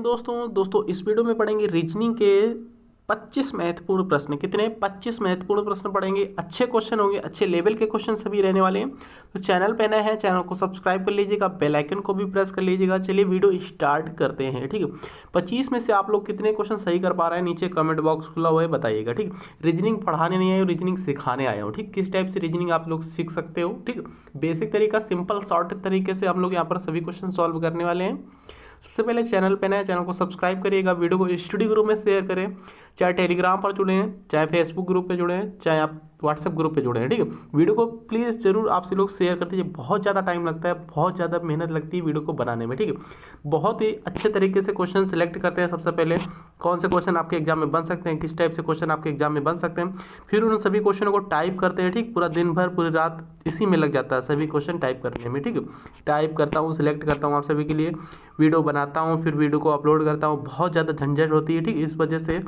दोस्तों इस वीडियो में पढ़ेंगे रीजनिंग के 25 महत्वपूर्ण प्रश्न। कितने? 25 महत्वपूर्ण प्रश्न पढ़ेंगे। अच्छे क्वेश्चन होंगे, अच्छे लेवल के क्वेश्चन सभी रहने वाले हैं। तो चैनल पे नए हैं, चैनल को सब्सक्राइब कर लीजिएगा, बेल आइकन को भी प्रेस कर लीजिएगा। चलिए वीडियो स्टार्ट करते हैं। ठीक है, 25 में से आप लोग कितने क्वेश्चन सही कर पा रहे हैं नीचे कमेंट बॉक्स खुला हुआ है, बताइएगा। ठीक, रीजनिंग पढ़ाने नहीं आए हो, रीजनिंग सिखाने आए हो। ठीक, किस टाइप से रीजनिंग आप लोग सीख सकते हो। ठीक, बेसिक तरीका, सिंपल शॉर्ट तरीके से हम लोग यहाँ पर सभी क्वेश्चन सॉल्व करने वाले हैं। सबसे पहले चैनल पे नए, चैनल को सब्सक्राइब करिएगा, वीडियो को स्टडी ग्रुप में शेयर करें, चाहे टेलीग्राम पर जुड़े हैं, चाहे फेसबुक ग्रुप पे जुड़े हैं, चाहे आप व्हाट्सएप ग्रुप पे जुड़े हैं। ठीक है, वीडियो को प्लीज़ जरूर आपसे लोग शेयर कर दीजिए। बहुत ज़्यादा टाइम लगता है, बहुत ज़्यादा मेहनत लगती है वीडियो को बनाने में। ठीक है, बहुत ही अच्छे तरीके से क्वेश्चन सिलेक्ट करते हैं। सबसे पहले कौन से क्वेश्चन आपके एग्जाम में बन सकते हैं, किस टाइप से क्वेश्चन आपके एग्जाम में बन सकते हैं, फिर उन सभी क्वेश्चनों को टाइप करते हैं। ठीक, पूरा दिन भर पूरी रात इसी में लग जाता है सभी क्वेश्चन टाइप करने में। ठीक है, टाइप करता हूँ, सिलेक्ट करता हूँ आप सभी के लिए, वीडियो बनाता हूँ, फिर वीडियो को अपलोड करता हूँ। बहुत ज़्यादा झंझट होती है। ठीक, इस वजह से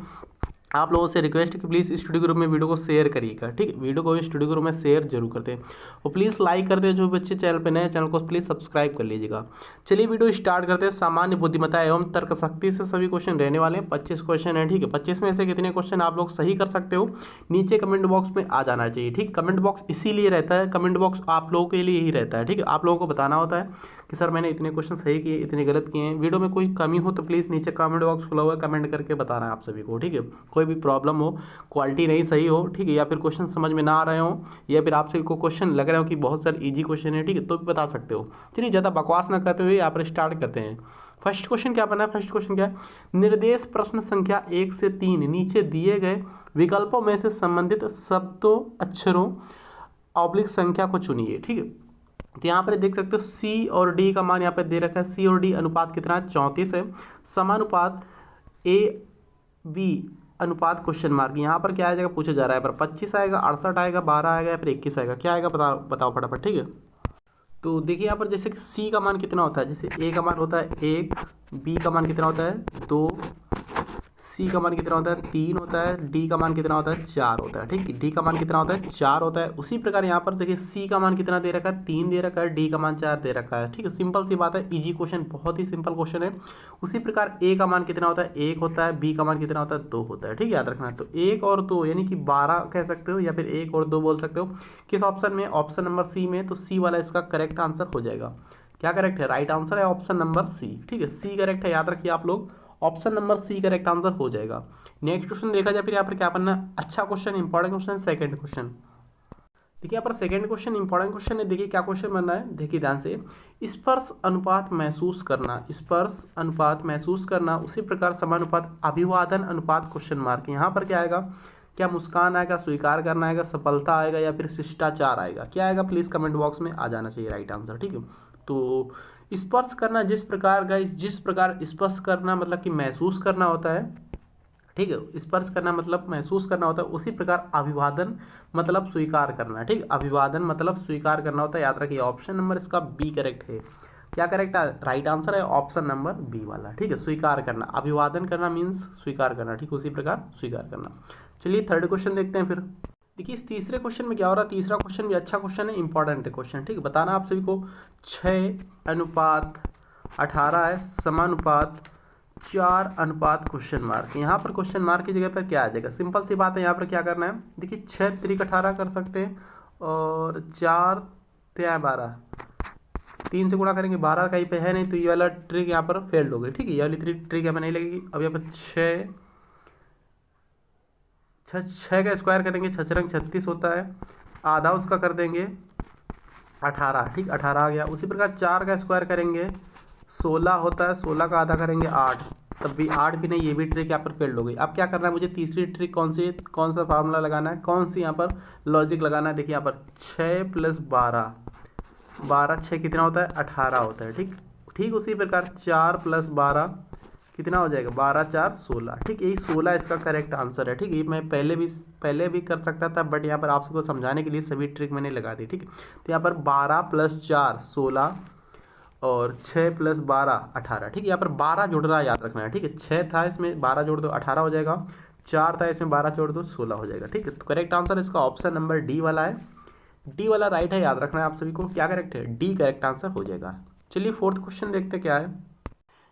आप लोगों से रिक्वेस्ट है कि प्लीज़ स्टडी ग्रुप में वीडियो को शेयर करिएगा। ठीक, वीडियो को स्टडी ग्रुप में शेयर जरूर करते हैं और प्लीज़ लाइक करते हैं। जो बच्चे चैनल पे नए, चैनल को प्लीज़ सब्सक्राइब कर लीजिएगा। चलिए वीडियो स्टार्ट करते हैं। सामान्य बुद्धिमत्ता एवं तर्क शक्ति से सभी क्वेश्चन रहने वाले हैं। 25 क्वेश्चन है। ठीक है, 25 में से कितने क्वेश्चन आप लोग सही कर सकते हो नीचे कमेंट बॉक्स में आ जाना चाहिए। ठीक, कमेंट बॉक्स इसीलिए रहता है, कमेंट बॉक्स आप लोगों के लिए ही रहता है। ठीक है, आप लोगों को बताना होता है कि सर मैंने इतने क्वेश्चन सही किए, इतने गलत किए हैं। वीडियो में कोई कमी हो तो प्लीज़ नीचे कमेंट बॉक्स खुला हुआ है, कमेंट करके बताना है आप सभी को। ठीक है, कोई भी प्रॉब्लम हो, क्वालिटी नहीं सही हो, ठीक है, या फिर क्वेश्चन समझ में ना आ रहे हो, या फिर आप सभी को क्वेश्चन लग रहा हो कि बहुत सारे इजी क्वेश्चन है, ठीक है, तो भी बता सकते हो। चलिए ज़्यादा बकवास ना करते हुए यहाँ पर स्टार्ट करते हैं। फर्स्ट क्वेश्चन क्या बना है? फर्स्ट क्वेश्चन क्या है? निर्देश प्रश्न संख्या 1 से 3 नीचे दिए गए विकल्पों में से संबंधित शब्दों, अक्षरों ऑब्लिक संख्या को चुनिए। ठीक है, तो यहाँ पर देख सकते हो सी और डी का मान यहाँ पे दे रखा है। सी और डी अनुपात कितना है? 34 है। समानुपात ए बी अनुपात क्वेश्चन मार्क, यहाँ पर क्या आ जाएगा पूछा जा रहा है। पर 25 आएगा, 68 आएगा, 12 आएगा या फिर 21 आएगा, क्या आएगा बताओ फटाफट। ठीक है, तो देखिए यहाँ पर जैसे कि सी का मान कितना होता है, जैसे ए का मान होता है 1, बी का मान कितना होता है 2, सी का मान कितना होता है 3 होता है, डी का मान कितना होता है 4 होता है। ठीक है, डी का मान कितना होता है 4 होता है। उसी प्रकार यहाँ पर देखिए सी का मान कितना दे रखा है 3 दे रखा है, डी का मान 4 दे रखा है। ठीक है, सिंपल सी बात है, इजी क्वेश्चन, बहुत ही सिंपल क्वेश्चन है। उसी प्रकार ए का मान कितना होता है 1 होता है, बी का मान कितना होता है 2 होता है। ठीक है, याद रखना है। तो 1 और 2 यानी कि 12 कह सकते हो या फिर 1 और 2 बोल सकते हो। किस ऑप्शन में? ऑप्शन नंबर सी में। तो सी वाला इसका करेक्ट आंसर हो जाएगा। क्या करेक्ट है? राइट आंसर है ऑप्शन नंबर सी। ठीक है, सी करेक्ट है, याद रखिए आप लोग, option number C correct answer हो जाएगा। नेक्स्ट क्वेश्चन देखा जाए फिर यहाँ पर क्या बनना है। अच्छा question, important question, second question. देखिए यहाँ पर सेकंड क्वेश्चन इंपॉर्टेंट क्वेश्चन है। देखिए क्या क्वेश्चन बनना है, देखिए ध्यान से। स्पर्श अनुपात महसूस करना, स्पर्श अनुपात महसूस करना, उसी प्रकार समानुपात अभिवादन अनुपात क्वेश्चन मार्क। यहाँ पर क्या आएगा? क्या मुस्कान आएगा, स्वीकार करना आएगा, सफलता आएगा या फिर शिष्टाचार आएगा, क्या आएगा? प्लीज़ कमेंट बॉक्स में आ जाना चाहिए राइट आंसर। ठीक है, तो स्पर्श करना, जिस प्रकार का जिस प्रकार स्पर्श करना मतलब कि महसूस करना होता है, ठीक है, स्पर्श करना मतलब महसूस करना होता है, उसी प्रकार अभिवादन मतलब स्वीकार करना है। ठीक, अभिवादन मतलब स्वीकार करना होता है, याद रखिए। ऑप्शन नंबर इसका बी करेक्ट है। क्या करेक्ट है? राइट आंसर है ऑप्शन नंबर बी वाला। ठीक है, स्वीकार करना, अभिवादन करना मीन्स स्वीकार करना। ठीक, उसी प्रकार स्वीकार करना। चलिए थर्ड क्वेश्चन देखते हैं फिर। देखिए इस तीसरे क्वेश्चन में क्या हो रहा है, तीसरा क्वेश्चन भी अच्छा क्वेश्चन है, इंपॉर्टेंट है क्वेश्चन। ठीक है, बताना आप सभी को 6:18 है, समानुपात 4 क्वेश्चन मार्क। यहाँ पर क्वेश्चन मार्क की जगह पर क्या आ जाएगा? सिंपल सी बात है, यहाँ पर क्या करना है, देखिए 6 त्रिक 18 कर सकते हैं और 4 3 12, 3 से गुणा करेंगे, 12 कहीं पे है नहीं, तो ये वाला ट्रिक यहाँ पर फेल्ड हो गई। ठीक है, ये वाली ट्रिक यहाँ पर नहीं लगेगी। अब यहाँ पर 6 का स्क्वायर करेंगे, 6 रंग 36 होता है, आधा उसका कर देंगे 18। ठीक, 18 आ गया। उसी प्रकार 4 का स्क्वायर करेंगे 16 होता है, 16 का आधा करेंगे 8, तब भी 8 भी नहीं, ये भी ट्रिक यहाँ पर फेल्ड हो गई। अब क्या करना है मुझे? तीसरी ट्रिक कौन सा फार्मूला लगाना है, कौन सी यहाँ पर लॉजिक लगाना है? देखिए यहाँ पर 6 + 12, 12 6 कितना होता है? 18 होता है। ठीक, ठीक उसी प्रकार 4 + 12 कितना हो जाएगा? 12 4 16। ठीक, यही 16 इसका करेक्ट आंसर है। ठीक, ये मैं पहले भी कर सकता था, बट यहाँ पर आप सबको समझाने के लिए सभी ट्रिक मैंने लगा दी। ठीक, तो यहाँ पर 12 + 4 16 और 6 + 12 18। ठीक है, यहाँ पर 12 जुड़ रहा है, याद रखना है। ठीक है, 6 था इसमें 12 जोड़ दो 18 हो जाएगा, 4 था इसमें 12 जोड़ दो 16 हो जाएगा। ठीक है, तो करेक्ट आंसर इसका ऑप्शन नंबर डी वाला है। डी वाला राइट है, याद रखना है आप सभी को। क्या करेक्ट है? डी करेक्ट आंसर हो जाएगा। चलिए फोर्थ क्वेश्चन देखते क्या है।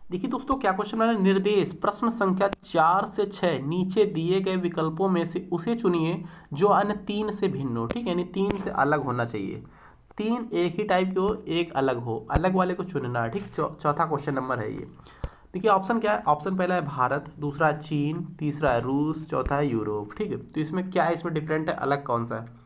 देखिए दोस्तों क्या क्वेश्चन है, निर्देश प्रश्न संख्या 4 से 6 नीचे दिए गए विकल्पों में से उसे चुनिए जो अन्य 3 से भिन्न हो। ठीक है, यानी 3 से अलग होना चाहिए, 3 एक ही टाइप के हो, एक अलग हो, अलग वाले को चुनना है। ठीक, चौथा क्वेश्चन नंबर है ये। देखिए ऑप्शन क्या है, ऑप्शन पहला है भारत, दूसरा है चीन, तीसरा है रूस, चौथा है यूरोप। ठीक है, तो इसमें क्या है, इसमें डिफरेंट है, अलग कौन सा है।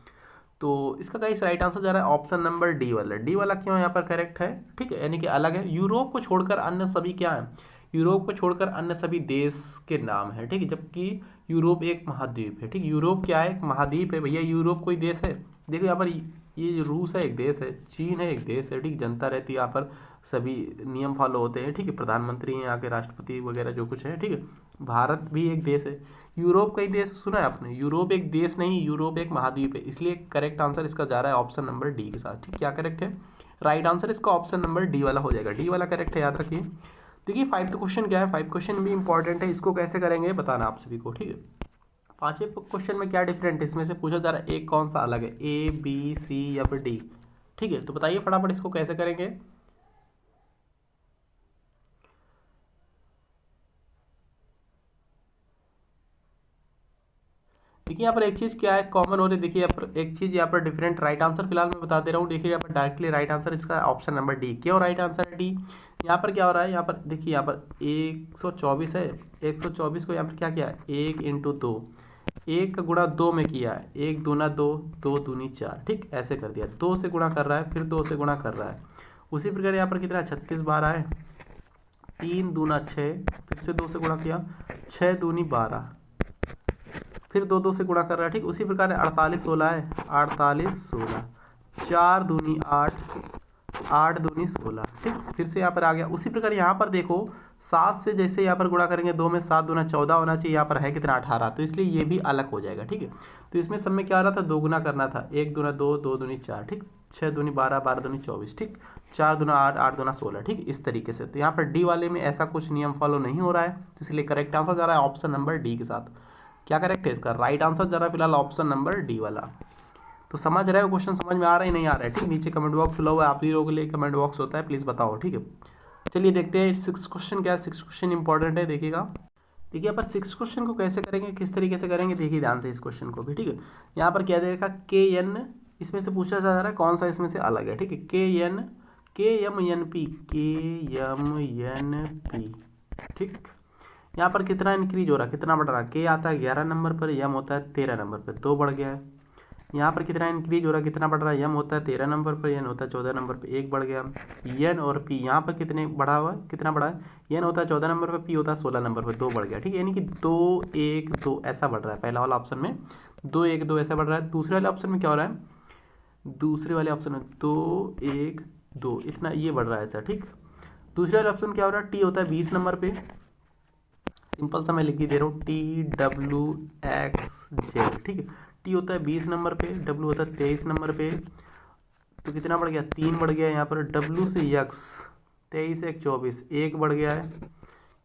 तो इसका गाइस राइट आंसर जा रहा है ऑप्शन नंबर डी वाला। डी वाला क्यों यहाँ पर करेक्ट है, ठीक है, यानी कि अलग है। यूरोप को छोड़कर अन्य सभी क्या है, यूरोप को छोड़कर अन्य सभी देश के नाम है। ठीक है, जबकि यूरोप एक महाद्वीप है। ठीक, यूरोप क्या है, एक महाद्वीप है भैया, यूरोप कोई देश है। देखो यहाँ पर ये जो रूस है एक देश है, चीन है एक देश है। ठीक, जनता रहती है यहाँ पर, सभी नियम फॉलो होते हैं। ठीक है, प्रधानमंत्री हैं यहाँ के, राष्ट्रपति वगैरह जो कुछ है। ठीक है, भारत भी एक देश है। यूरोप का ही देश सुना है आपने, यूरोप एक देश नहीं, यूरोप एक महाद्वीप है। इसलिए करेक्ट आंसर इसका जा रहा है ऑप्शन नंबर डी के साथ। ठीक, क्या करेक्ट है, राइट आंसर इसका ऑप्शन नंबर डी वाला हो जाएगा। डी वाला करेक्ट है, याद रखिए। देखिए 5th क्वेश्चन क्या है, 5 क्वेश्चन भी इंपॉर्टेंट है, इसको कैसे करेंगे बताना आप सभी को। ठीक है, 5वें क्वेश्चन में क्या डिफरेंट है, इसमें से पूछा जा रहा है एक कौन सा अलग है, ए बी सी या फिर डी। ठीक है, तो बताइए फटाफट इसको कैसे करेंगे। देखिए यहाँ पर एक चीज़ क्या है कॉमन हो रही है, देखिए यहाँ पर एक चीज़ यहाँ पर डिफरेंट राइट आंसर फिलहाल मैं बता दे रहा हूँ। देखिए यहाँ पर डायरेक्टली राइट आंसर इसका ऑप्शन नंबर डी। क्यों राइट आंसर है डी, यहाँ पर क्या हो रहा है, यहाँ पर देखिए यहाँ पर 124 है, 124 को यहाँ पर क्या किया है, 1 × 2, 1 का गुणा 2 में किया है, 1 दूना 2, 2 दूनी 4। ठीक, ऐसे कर दिया, 2 से गुणा कर रहा है, फिर 2 से गुणा कर रहा है। उसी प्रकार यहाँ पर कितना 36 बार आए, 3 दूना 6, फिर से 2 से गुणा किया, 6 दूनी 12, फिर 2 2 से गुणा कर रहा है। ठीक, उसी प्रकार 48 16 है, 48 16, 4 दूनी 8, 8 दूनी 16। ठीक, फिर से यहाँ पर आ गया। उसी प्रकार यहाँ पर देखो 7 से जैसे यहाँ पर गुणा करेंगे 2 में, 7 दूना 14 होना चाहिए, यहाँ पर है कितना 18, तो इसलिए ये भी अलग हो जाएगा। ठीक है, तो इसमें सब में क्या आ रहा था, 2 गुना करना था, 1 दूना 2, 2 दूनी 4। ठीक, 6 दूनी 12, 12 दूनी 24। ठीक, 4 दूना 8, 8 दूना 16। ठीक, इस तरीके से। तो यहाँ पर डी वाले में ऐसा कुछ नियम फॉलो नहीं हो रहा है, तो इसलिए करेक्ट आंसर जा रहा है ऑप्शन नंबर डी के साथ। क्या करेक्ट है इसका, राइट आंसर जा रहा है फिलहाल ऑप्शन नंबर डी वाला। तो समझ रहे हो क्वेश्चन, समझ में आ रहा है नहीं आ रहा है। ठीक, नीचे कमेंट बॉक्स खुला हुआ है, आप ही लोगों के लिए कमेंट बॉक्स होता है, प्लीज़ बताओ। ठीक है, चलिए देखते हैं 6 क्वेश्चन क्या है। 6 क्वेश्चन इंपॉर्टेंट है, देखिएगा। देखिए यहाँ पर 6 क्वेश्चन को कैसे करेंगे, किस तरीके से करेंगे, देखिए ध्यान से इस क्वेश्चन को भी। ठीक है, यहाँ पर क्या देखा, के एन, इसमें से पूछा जा रहा है कौन सा इसमें से अलग है। ठीक है, के एम एन पी, के एम एन पी। ठीक, यहाँ पर कितना इंक्रीज हो रहा है, कितना बढ़ रहा है, के आता है 11 नंबर पर, यम होता है 13 नंबर पर, 2 बढ़ गया है। यहाँ पर कितना इंक्रीज हो रहा है, कितना बढ़ रहा है, यम होता है 13 नंबर पर, एन होता है 14 नंबर पर, 1 बढ़ गया। एन और पी यहाँ पर कितने बढ़ा हुआ है, कितना बढ़ा है, एन होता है 14 नंबर पर, पी होता है 16 नंबर पर, 2 बढ़ गया। ठीक है, यानी कि 2 1 2 ऐसा बढ़ रहा है। पहला वाला ऑप्शन में 2 1 2 ऐसा बढ़ रहा है। दूसरे वाले ऑप्शन में क्या हो रहा है, दूसरे वाले ऑप्शन में 2 1 2 इतना ये बढ़ रहा है ऐसा। ठीक, दूसरे वाले ऑप्शन क्या हो रहा है, टी होता है 20 नंबर पे, सिंपल सा मैं लिख ही दे रहा हूँ, TWXZ। ठीक है, टी होता है 20 नंबर पे, डब्ल्यू होता है 23 नंबर पे, तो कितना बढ़ गया, 3 बढ़ गया। यहाँ पर डब्ल्यू से यक्स, 23 1 24, 1 बढ़ गया है।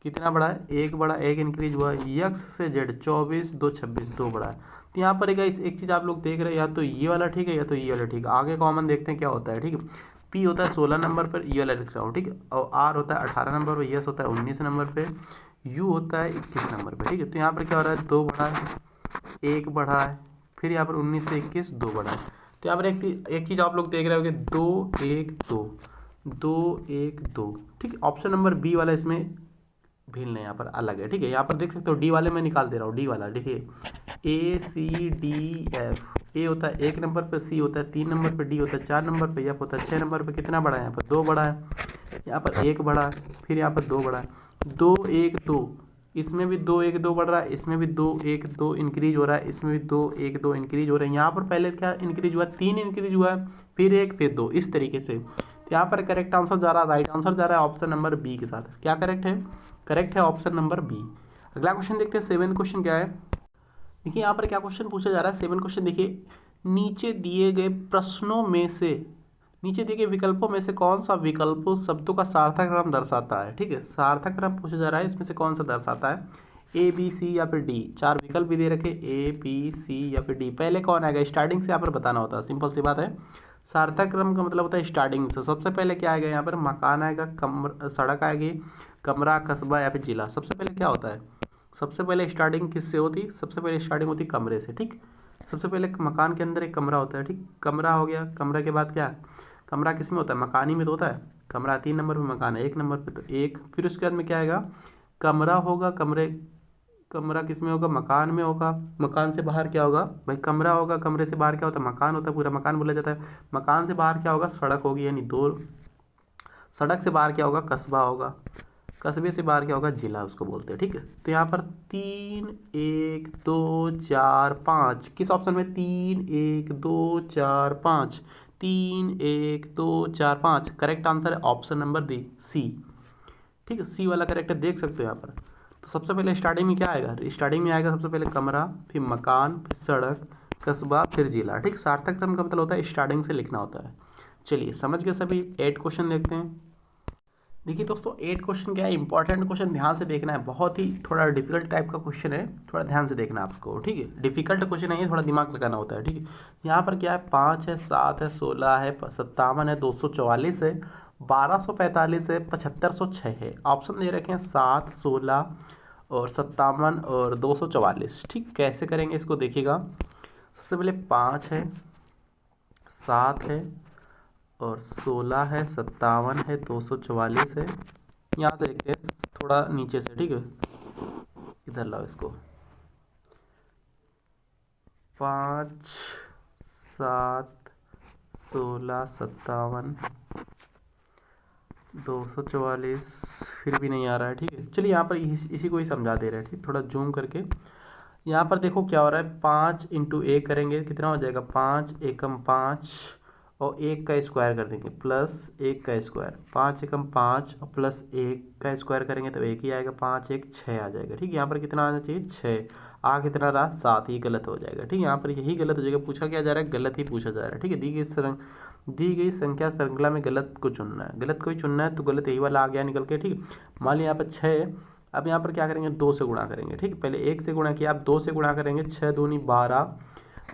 कितना बढ़ा है, 1 बढ़ा, 1 इंक्रीज हुआ। यक्स से जेड 24 2 26, 2 बढ़ा है। तो यहाँ पर एक चीज़ आप लोग देख रहे हैं, या तो ये वाला ठीक है या तो ये वाला ठीक है। आगे कॉमन देखते हैं क्या होता है। ठीक है, पी होता है 16 नंबर पर, ये वाला लिख रहा हूँ। ठीक है, और आर होता है 18 नंबर पर, यस होता है 19 नंबर पे, यू होता है 21 नंबर पे। ठीक है, तो यहाँ पर क्या हो रहा है, 2 बढ़ा है, 1 बढ़ा है, फिर यहाँ पर 19 से 21 2 बढ़ा है। तो यहाँ पर एक चीज़ आप लोग देख रहे होंगे, 2 1 2 2 1 2। ठीक है, ऑप्शन नंबर बी वाला इसमें भिन्न है, यहाँ पर अलग है। ठीक है, यहाँ पर देख सकते हो डी वाले में निकाल दे रहा हूँ। डी वाला देखिए, ACDF, ए होता है 1 नंबर पर, सी होता है 3 नंबर पर, डी होता है 4 नंबर पर, एफ होता है 6 नंबर पर। कितना बड़ा है, यहाँ पर 2 बड़ा है, यहाँ पर 1 बड़ा है, फिर यहाँ पर 2 बड़ा है, 2 1 2, इसमें भी 2 1 2 बढ़ रहा है, इसमें भी 2 1 2 इंक्रीज हो रहा है, इसमें भी 2 1 2 इंक्रीज हो रहा है। यहाँ पर पहले क्या इंक्रीज हुआ, 3 इंक्रीज हुआ है, फिर 1 फिर 2, इस तरीके से। तो यहाँ पर करेक्ट आंसर जा रहा है, राइट आंसर जा रहा है ऑप्शन नंबर बी के साथ। क्या करेक्ट है, करेक्ट है ऑप्शन नंबर बी। अगला क्वेश्चन देखते हैं, 7th क्वेश्चन क्या है। देखिए यहाँ पर क्या क्वेश्चन पूछा जा रहा है, 7th क्वेश्चन देखिए, नीचे दिए गए प्रश्नों में से, नीचे दिए गए विकल्पों में से कौन सा विकल्प शब्दों का सार्थक क्रम दर्शाता है। ठीक है, सार्थक क्रम पूछा जा रहा है, इसमें से कौन सा दर्शाता है, ए बी सी या फिर डी। 4 विकल्प भी दे रखे, ए बी सी या फिर डी। पहले कौन आएगा, स्टार्टिंग से यहाँ पर बताना होता है, सिंपल सी बात है। सार्थक क्रम का मतलब होता है स्टार्टिंग से। सबसे पहले क्या आएगा यहाँ पर, मकान आएगा, सड़क आएगी, कमरा, कस्बा या फिर जिला। सबसे पहले क्या होता है, सबसे पहले स्टार्टिंग किससे होती, सबसे पहले स्टार्टिंग होती कमरे से, ठीक। सबसे पहले मकान के अंदर एक कमरा होता है, ठीक, कमरा हो गया। कमरा के बाद क्या, कमरा किस में होता है, मकान ही में तो होता है। कमरा 3 नंबर पे, मकान है 1 नंबर पे, तो 1। फिर उसके बाद में क्या आएगा, कमरा होगा, कमरा किस में होगा, मकान में होगा। मकान से बाहर क्या होगा भाई, कमरा होगा, कमरे से बाहर क्या होता है, मकान होता है, पूरा मकान बोला जाता है। मकान से बाहर क्या होगा, सड़क होगी, यानी 2। सड़क से बाहर क्या होगा, कस्बा होगा। कस्बे से बाहर क्या होगा, जिला उसको बोलते हैं, ठीक है। तो यहाँ पर 3 1 2 4 5 किस ऑप्शन में, 3 1 2 4 5, 3 1 2 4 5। करेक्ट आंसर है ऑप्शन नंबर डी, सी, ठीक है। सी वाला करेक्ट है, देख सकते हो यहाँ पर। तो सबसे पहले स्टार्टिंग में क्या आएगा, स्टार्टिंग में आएगा सबसे पहले कमरा, फिर मकान, फिर सड़क, कस्बा, फिर जिला, ठीक। सार्थक क्रम का मतलब होता है स्टार्टिंग से लिखना होता है। चलिए समझ गए सभी। 8 क्वेश्चन देखते हैं। देखिए दोस्तों 8 क्वेश्चन क्या है, इंपॉर्टेंट क्वेश्चन, ध्यान से देखना है। बहुत ही थोड़ा डिफिकल्ट टाइप का क्वेश्चन है, थोड़ा ध्यान से देखना है आपको, ठीक है। डिफिकल्ट क्वेश्चन नहीं है, थोड़ा दिमाग लगाना होता है, ठीक है। यहाँ पर क्या है, 5 है, 7 है, 16 है, 57 है, 244 है, 1245 है, 7506 है। ऑप्शन दे रखे हैं 7, 16 और 57 और 244, ठीक। कैसे करेंगे इसको देखिएगा। सबसे पहले 5 है, 7 है और 16 है, 57 है, 244 है। यहाँ से देखते हैं थोड़ा नीचे से, ठीक है। इधर लाओ इसको, 5 7 16 57 244, फिर भी नहीं आ रहा है, ठीक है। चलिए यहाँ पर इसी को ही समझा दे रहे हैं, ठीक। थोड़ा जूम करके यहाँ पर देखो क्या हो रहा है, 5 इंटू 1 करेंगे कितना हो जाएगा, 5 एकम 5 और 1 का स्क्वायर कर देंगे प्लस 1 का स्क्वायर, 5 एकम 5 और प्लस 1 का स्क्वायर करेंगे तो 1 ही आएगा, 5 1 6 आ जाएगा, ठीक। यहाँ पर कितना आना चाहिए, 6। आ कितना रहा, 7। ही गलत हो जाएगा, ठीक। यहाँ पर यही गलत हो जाएगा, पूछा क्या जा रहा है, गलत ही पूछा जा रहा है, ठीक है। दी गई संख्या श्रृंखला में गलत को चुनना है, गलत को ही चुनना है, तो गलत यही वाला आ गया निकल के, ठीक। मान लिया यहाँ पर 6। अब यहाँ पर क्या करेंगे, 2 से गुणा करेंगे, ठीक। पहले 1 से गुणा किया, अब 2 से गुणा करेंगे, 6 दूनी 12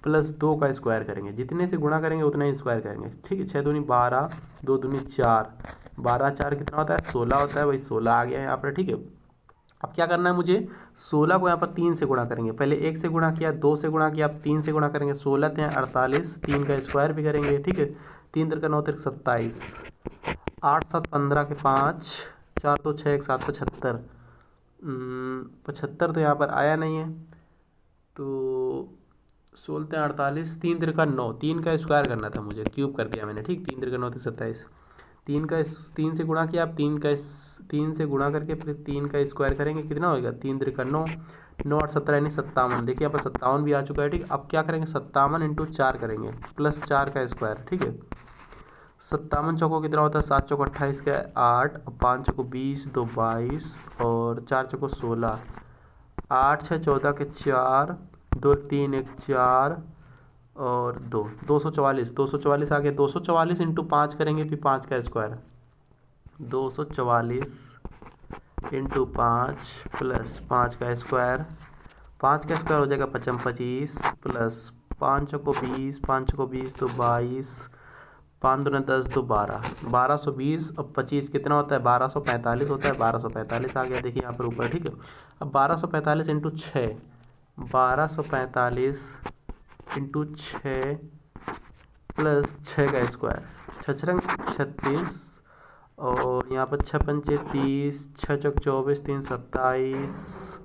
प्लस 2 का स्क्वायर करेंगे, जितने से गुणा करेंगे उतना ही स्क्वायर करेंगे, ठीक है। 6 दूनी 12, 2 दूनी 4, 12 4 कितना होता है, 16 होता है, वही 16 आ गया है यहाँ पर, ठीक है। अब क्या करना है मुझे, 16 को यहाँ पर 3 से गुणा करेंगे, पहले 1 से गुणा किया, 2 से गुणा किया, अब 3 से गुणा करेंगे, 16 × 48, 3 का स्क्वायर भी करेंगे, ठीक है। 3 3 9 3 27, 8 7 15 के 5, 4 2 6 1 7 75, 75 तो यहाँ पर आया नहीं है, तो 16 48, 3 3 9, 3 का स्क्वायर करना था मुझे, क्यूब कर दिया मैंने, ठीक। 3 3 9 27, 3 से गुणा किया, अब 3 से गुणा करके फिर 3 का स्क्वायर करेंगे, कितना होगा, 3 3 9, 9 8 17 यानी 57। देखिए यहाँ पर 57 भी आ चुका है, ठीक। अब क्या करेंगे, 57 इंटू 4 करेंगे प्लस 4 का स्क्वायर, ठीक है। 57 चौको कितना होता है, 7 चौको 28 का 8, 5 चौको 20, 2 22 और 4 चौको 16, 8 6 14 के 4, 2 3 1 4 और 2 244 आ गया। 244 इंटू 5 करेंगे, फिर 5 का स्क्वायर, 244 इंटू 5 प्लस 5 का स्क्वायर, 5 का स्क्वायर हो जाएगा 55 25 प्लस 5 चौको 20, 5 चौको 20 तो 22, 5 दूनी 10 तो 12, 1220 और 25 कितना होता है, 1245 होता है, 1245 आ गया, देखिए यहाँ पर ऊपर, ठीक है। अब 1245 इंटू 6, 1245 इंटू 6 प्लस 6 का स्क्वायर, 6 रंग 36 और यहाँ पर 6 पंचे 30, 6 चौक 24, 3 27,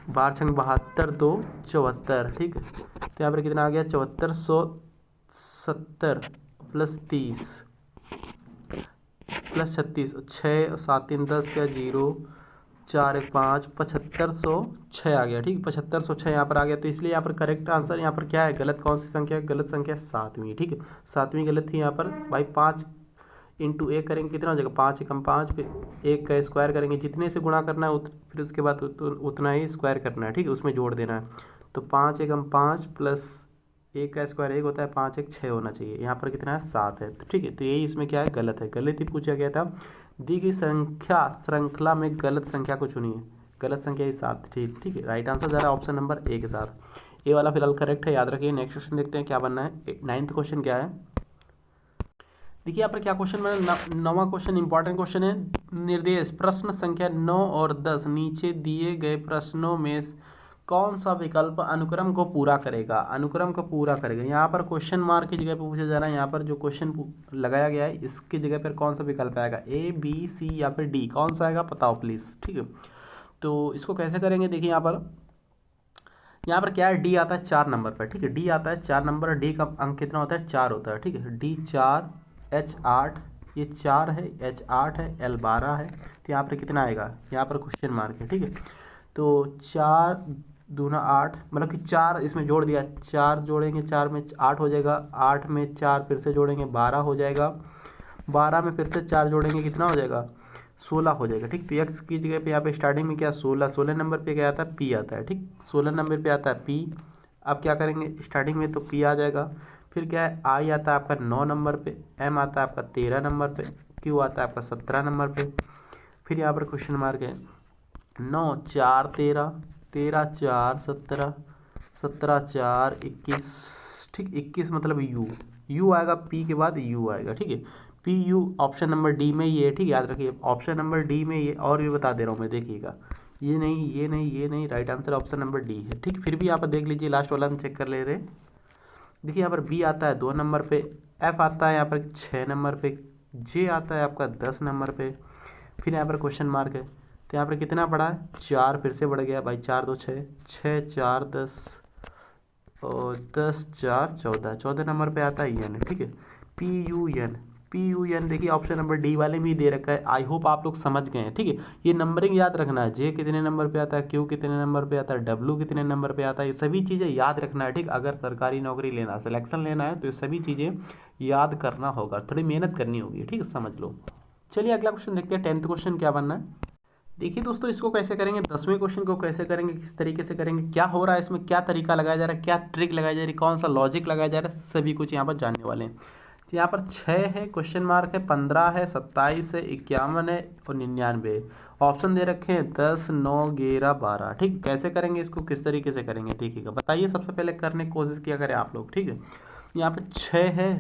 12 छंग 72, 2 74, ठीक है। तो यहाँ पर कितना आ गया, 7470 प्लस 30 प्लस 36, 6 7 3 10 का 0, 4 1 5, 7506 आ गया, ठीक। 7506 यहाँ पर आ गया, तो इसलिए यहाँ पर करेक्ट आंसर यहाँ पर क्या है, गलत कौन सी संख्या है, गलत संख्या 7वीं, ठीक है। 7वीं गलत थी यहाँ पर भाई। 5 इंटू 1 करेंगे कितना हो जाएगा, 5 एकम 5, फिर 1 का स्क्वायर करेंगे, जितने से गुणा करना है फिर उसके बाद उतना ही स्क्वायर करना है, ठीक है, उसमें जोड़ देना है। तो 5 एकम 5 प्लस 1 का स्क्वायर 1 होता है, 5 1 6 होना चाहिए, यहाँ पर कितना है 7 है, तो ठीक है। तो यही इसमें क्या है, गलत है, गलत ही पूछा गया था। दी गई संख्या श्रृंखला में गलत संख्या को चुनिए, गलत संख्या ही 7, ठीक, ठीक है। राइट आंसर जा रहा है ऑप्शन नंबर ए के साथ। ये वाला फिलहाल करेक्ट है, याद रखिए। नेक्स्ट क्वेश्चन देखते हैं क्या बनना है। 9th क्वेश्चन क्या है, देखिए यहाँ पर क्या क्वेश्चन बना, नौवां क्वेश्चन इंपॉर्टेंट क्वेश्चन है। निर्देश प्रश्न संख्या 9 और 10 नीचे दिए गए प्रश्नों में कौन सा विकल्प अनुक्रम को पूरा करेगा, अनुक्रम को पूरा करेगा। यहाँ पर क्वेश्चन मार्क की जगह पे पूछा जा रहा है, यहाँ पर जो क्वेश्चन लगाया गया है इसकी जगह पर कौन सा विकल्प आएगा, ए बी सी या फिर डी, कौन सा आएगा बताओ प्लीज़। ठीक है, तो इसको कैसे करेंगे, देखिए यहाँ पर क्या है, डी आता है 4 नंबर पर। ठीक है, डी आता है 4 नंबर, डी का अंक कितना होता है 4 होता है। ठीक है, डी 4, एच 8, ये 4 है, एच 8 है, एल 12 है, तो यहाँ पर कितना आएगा, यहाँ पर क्वेश्चन मार्क है। ठीक है, तो 4 दूना 8, मतलब कि 4 इसमें जोड़ दिया, 4 जोड़ेंगे 4 में 8 हो जाएगा, 8 में 4 फिर से जोड़ेंगे 12 हो जाएगा, 12 में फिर से 4 जोड़ेंगे कितना हो जाएगा 16 हो जाएगा। ठीक, तो एक्स की जगह पे यहाँ पे स्टार्टिंग में क्या 16 नंबर पे क्या आता है पी आता है। ठीक, 16 नंबर पे आता है पी। अब क्या करेंगे स्टार्टिंग में तो पी आ जाएगा, फिर क्या है आई आता है आपका 9 नंबर पे, एम आता है आपका 13 नंबर पे, क्यू आता है आपका 17 नंबर पे। फिर यहाँ पर क्वेश्चन मार्क है 9 4 13, 13 4 17, 17 4 21। ठीक, 21 मतलब यू आएगा, पी के बाद यू आएगा। ठीक है, P U option number D में ये है। ठीक, याद रखिए ऑप्शन नंबर डी में ये, और भी बता दे रहा हूँ मैं, देखिएगा ये नहीं ये नहीं ये नहीं, right answer option number D है। ठीक, फिर भी यहाँ पर देख लीजिए लास्ट वाला हम चेक कर ले रहे। देखिए यहाँ पर बी आता है 2 नंबर पे, एफ आता है यहाँ पर 6 नंबर पे, जे आता है आपका 10 नंबर पे, फिर यहाँ पर क्वेश्चन मार्क है, तो यहाँ पर कितना पड़ा है 4, फिर से बढ़ गया भाई, 4 2 6, 6 4 10 और 10 4 14, 14 नंबर पे आता है एन। ठीक है, पी यू एन देखिए ऑप्शन नंबर डी वाले में ही दे रखा है। आई होप आप लोग समझ गए हैं। ठीक है, ये नंबरिंग याद रखना है, जे कितने नंबर पे आता है, क्यू कितने नंबर पे आता है, डब्ल्यू कितने नंबर पे आता है, ये सभी चीज़ें याद रखना है। ठीक, अगर सरकारी नौकरी लेना सिलेक्शन लेना है तो ये सभी चीज़ें याद करना होगा, थोड़ी मेहनत करनी होगी। ठीक है, समझ लो। चलिए अगला क्वेश्चन देखते हैं, 10th क्वेश्चन क्या बनना है। देखिए दोस्तों इसको कैसे करेंगे, 10वें क्वेश्चन को कैसे करेंगे, किस तरीके से करेंगे, क्या हो रहा है इसमें, क्या तरीका लगाया जा रहा है, क्या ट्रिक लगाई जा रही है, कौन सा लॉजिक लगाया जा रहा है, सभी कुछ यहाँ पर जानने वाले हैं। तो यहाँ पर 6 है, क्वेश्चन मार्क है, 15 है, 27 है, 51 है और 99। ऑप्शन दे रखे हैं 10 9 11 12। ठीक, कैसे करेंगे इसको, किस तरीके से करेंगे देखिएगा, बताइए सबसे पहले करने की कोशिश किया करें आप लोग। ठीक है, यहाँ पर 6 है,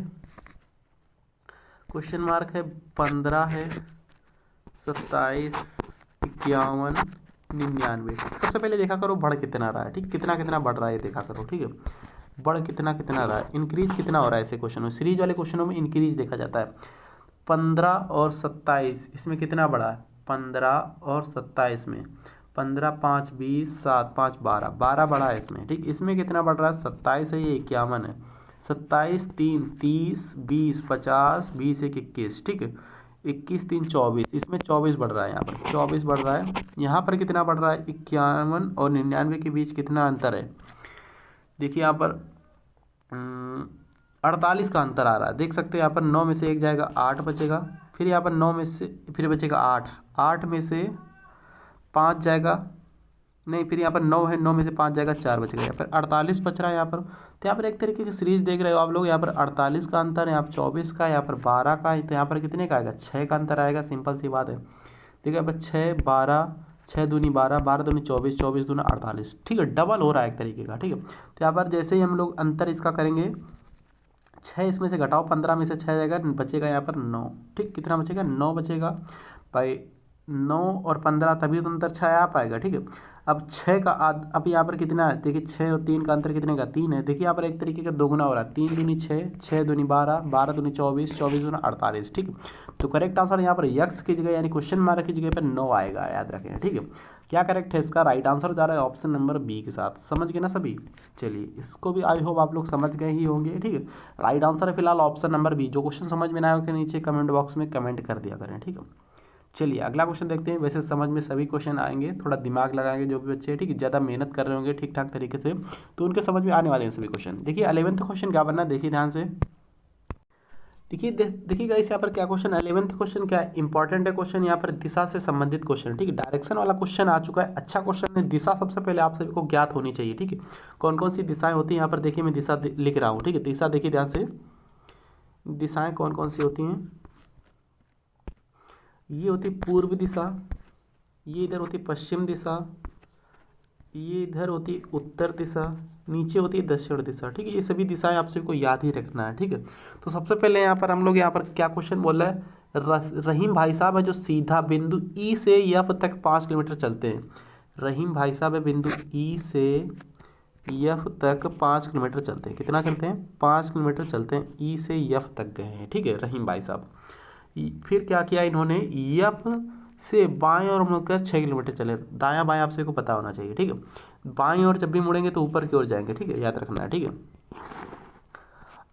क्वेश्चन मार्क है, 15 है, 27 51 99। सबसे पहले देखा करो बढ़ कितना रहा है। ठीक, कितना कितना बढ़ रहा है देखा करो। ठीक है, बढ़ कितना कितना रहा है, इंक्रीज कितना हो रहा है ऐसे क्वेश्चनों में, सीरीज वाले क्वेश्चनों में इंक्रीज देखा जाता है। 15 और 27 इसमें कितना बढ़ा है, 15 और 27 में 15 5 20 7 5 12, 12 बढ़ा है इसमें। ठीक, इसमें कितना बढ़ रहा है 27 है, ये 51 है, 27 3 30 20 50 20 1 21। ठीक है, 21 3 24, इसमें 24 बढ़ रहा है, यहाँ पर 24 बढ़ रहा है। यहाँ पर कितना बढ़ रहा है 51 और 99 के बीच कितना अंतर है, देखिए यहाँ पर 48 का अंतर आ रहा है, देख सकते हैं। यहाँ पर 9 में से 1 जाएगा 8 बचेगा, फिर यहाँ पर 9 में से फिर बचेगा 8, 8 में से 5 जाएगा, नहीं फिर यहाँ पर 9 है, 9 में से 5 जाएगा 4 बचेगा, यहाँ पर 48 बच रहा है यहाँ पर। तो यहाँ पर एक तरीके की सीरीज देख रहे हो आप लोग, यहाँ पर 48 का अंतर है, यहाँ पर 24 का, यहाँ पर 12 का है, तो यहाँ पर कितने का आएगा 6 का अंतर आएगा, सिंपल सी बात है। देखिए यहाँ पर 6 12, 6 दूनी 12, 12 दूनी 24, 24 दूना 48। ठीक है, डबल हो रहा है एक तरीके का। ठीक है, तो यहाँ पर जैसे ही हम लोग अंतर इसका करेंगे, 6 इसमें से घटाओ, 15 में से 6 जाएगा, बचेगा यहाँ पर 9। ठीक, कितना बचेगा 9 बचेगा भाई, 9 और 15 तभी तो अंतर 6 आ पाएगा। ठीक है, अब 6 का अब यहाँ पर कितना है, देखिए 6 और 3 का अंतर कितने का 3 है। देखिए यहाँ पर एक तरीके का दोगुना हो रहा है, 3 दूनी 6, 6 दूनी 12, 12 दूनी 24, 24 दूना 48। ठीक, तो करेक्ट आंसर यहाँ पर यक्स की जगह यानी क्वेश्चन मार्क की जगह पर 9 आएगा, याद रखें। ठीक है, क्या करेक्ट है इसका, राइट आंसर जा रहा है ऑप्शन नंबर बी के साथ। समझ गए ना सभी, चलिए इसको भी आई होप आप लोग समझ गए ही होंगे। ठीक है, राइट आंसर है फिलहाल ऑप्शन नंबर बी। जो क्वेश्चन समझ में ना आए उसके नीचे कमेंट बॉक्स में कमेंट कर दिया करें। ठीक है, चलिए अगला क्वेश्चन देखते हैं। वैसे समझ में सभी क्वेश्चन आएंगे, थोड़ा दिमाग लगाएंगे जो भी बच्चे, ठीक है, ज़्यादा मेहनत कर रहे होंगे ठीक ठाक तरीके से, तो उनके समझ में आने वाले हैं सभी क्वेश्चन। देखिए 11th क्वेश्चन क्या बनना है, देखिए ध्यान से, देखिए गाइस यहाँ पर क्या क्वेश्चन, 11th क्वेश्चन क्या है, इंपॉर्टेंट है क्वेश्चन, यहाँ पर दिशा से संबंधित क्वेश्चन। ठीक है, डायरेक्शन वाला क्वेश्चन आ चुका है, अच्छा क्वेश्चन है। दिशा सबसे पहले आप सभी को ज्ञात होनी चाहिए। ठीक है, कौन कौन सी दिशाएं होती हैं, यहाँ पर देखिए मैं दिशा लिख रहा हूँ। ठीक है, दिशा देखिए ध्यान से, दिशाएं कौन कौन सी होती हैं, ये होती पूर्व दिशा, ये इधर होती पश्चिम दिशा, ये इधर होती है उत्तर दिशा, नीचे होती है दक्षिण दिशा, ठीक है। ये सभी दिशाएं आपसे को याद ही रखना है, ठीक है। तो सबसे पहले यहाँ पर हम लोग यहाँ पर क्या क्वेश्चन बोल रहा है, रहीम भाई साहब है जो सीधा बिंदु ई से एफ तक 5 किलोमीटर चलते हैं। रहीम भाई साहब है बिंदु ई से एफ तक 5 किलोमीटर चलते हैं। कितना चलते हैं? 5 किलोमीटर चलते हैं, ई से एफ तक गए हैं, ठीक है, रहीम भाई साहब। फिर क्या किया इन्होंने, एफ से बाएं और मुड़कर 6 किलोमीटर चले। दायां बायां आपसे को पता होना चाहिए, ठीक है। बाएं और जब भी मुड़ेंगे तो ऊपर की ओर जाएंगे, ठीक है, याद रखना है, ठीक है।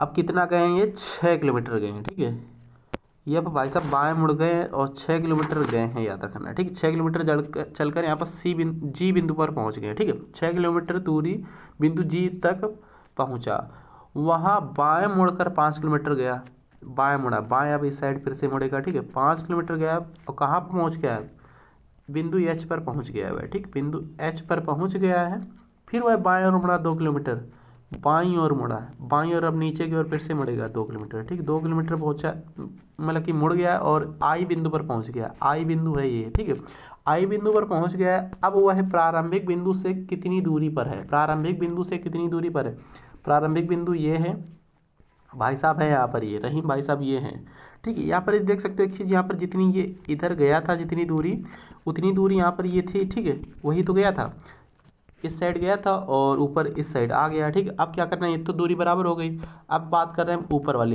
अब कितना गए हैं ये? 6 किलोमीटर गए हैं, ठीक है। ये अब भाई साहब बाएं मुड़ गए और 6 किलोमीटर गए हैं, याद रखना है, ठीक है। 6 किलोमीटर चलकर यहाँ पर जी बिंदु पर पहुँच गए, ठीक है। 6 किलोमीटर दूरी बिंदु जी तक पहुँचा, वहाँ बाएं मुड़कर 5 किलोमीटर गया, बाएं मुड़ा, बाएं अब इस साइड फिर से मुड़ेगा, ठीक है। 5 किलोमीटर गया और कहाँ पर पहुँच गया है? बिंदु एच पर पहुँच गया है, ठीक, बिंदु एच पर पहुँच गया है। फिर वह बाएं ओर मुड़ा 2 किलोमीटर, बाईं ओर मुड़ा, बाईं ओर अब नीचे की ओर फिर से मुड़ेगा 2 किलोमीटर, ठीक, 2 किलोमीटर पहुँचा, मतलब कि मुड़ गया और आई बिंदु पर पहुँच गया। आई बिंदु है ये, ठीक है। आई बिंदु पर पहुँच गया है। अब वह प्रारंभिक बिंदु से कितनी दूरी पर है? प्रारंभिक बिंदु से कितनी दूरी पर है? प्रारंभिक बिंदु ये है भाई साहब, है यहाँ पर ये रहीम भाई साहब ये हैं, ठीक है। यहाँ पर देख सकते हो एक चीज़, यहाँ पर जितनी ये इधर गया था जितनी दूरी, उतनी दूरी यहाँ पर ये थी, ठीक है, वही तो गया था, इस साइड गया था और ऊपर इस साइड आ गया, ठीक है। अब क्या करना है, ये तो दूरी बराबर हो गई। अब बात कर रहे हैं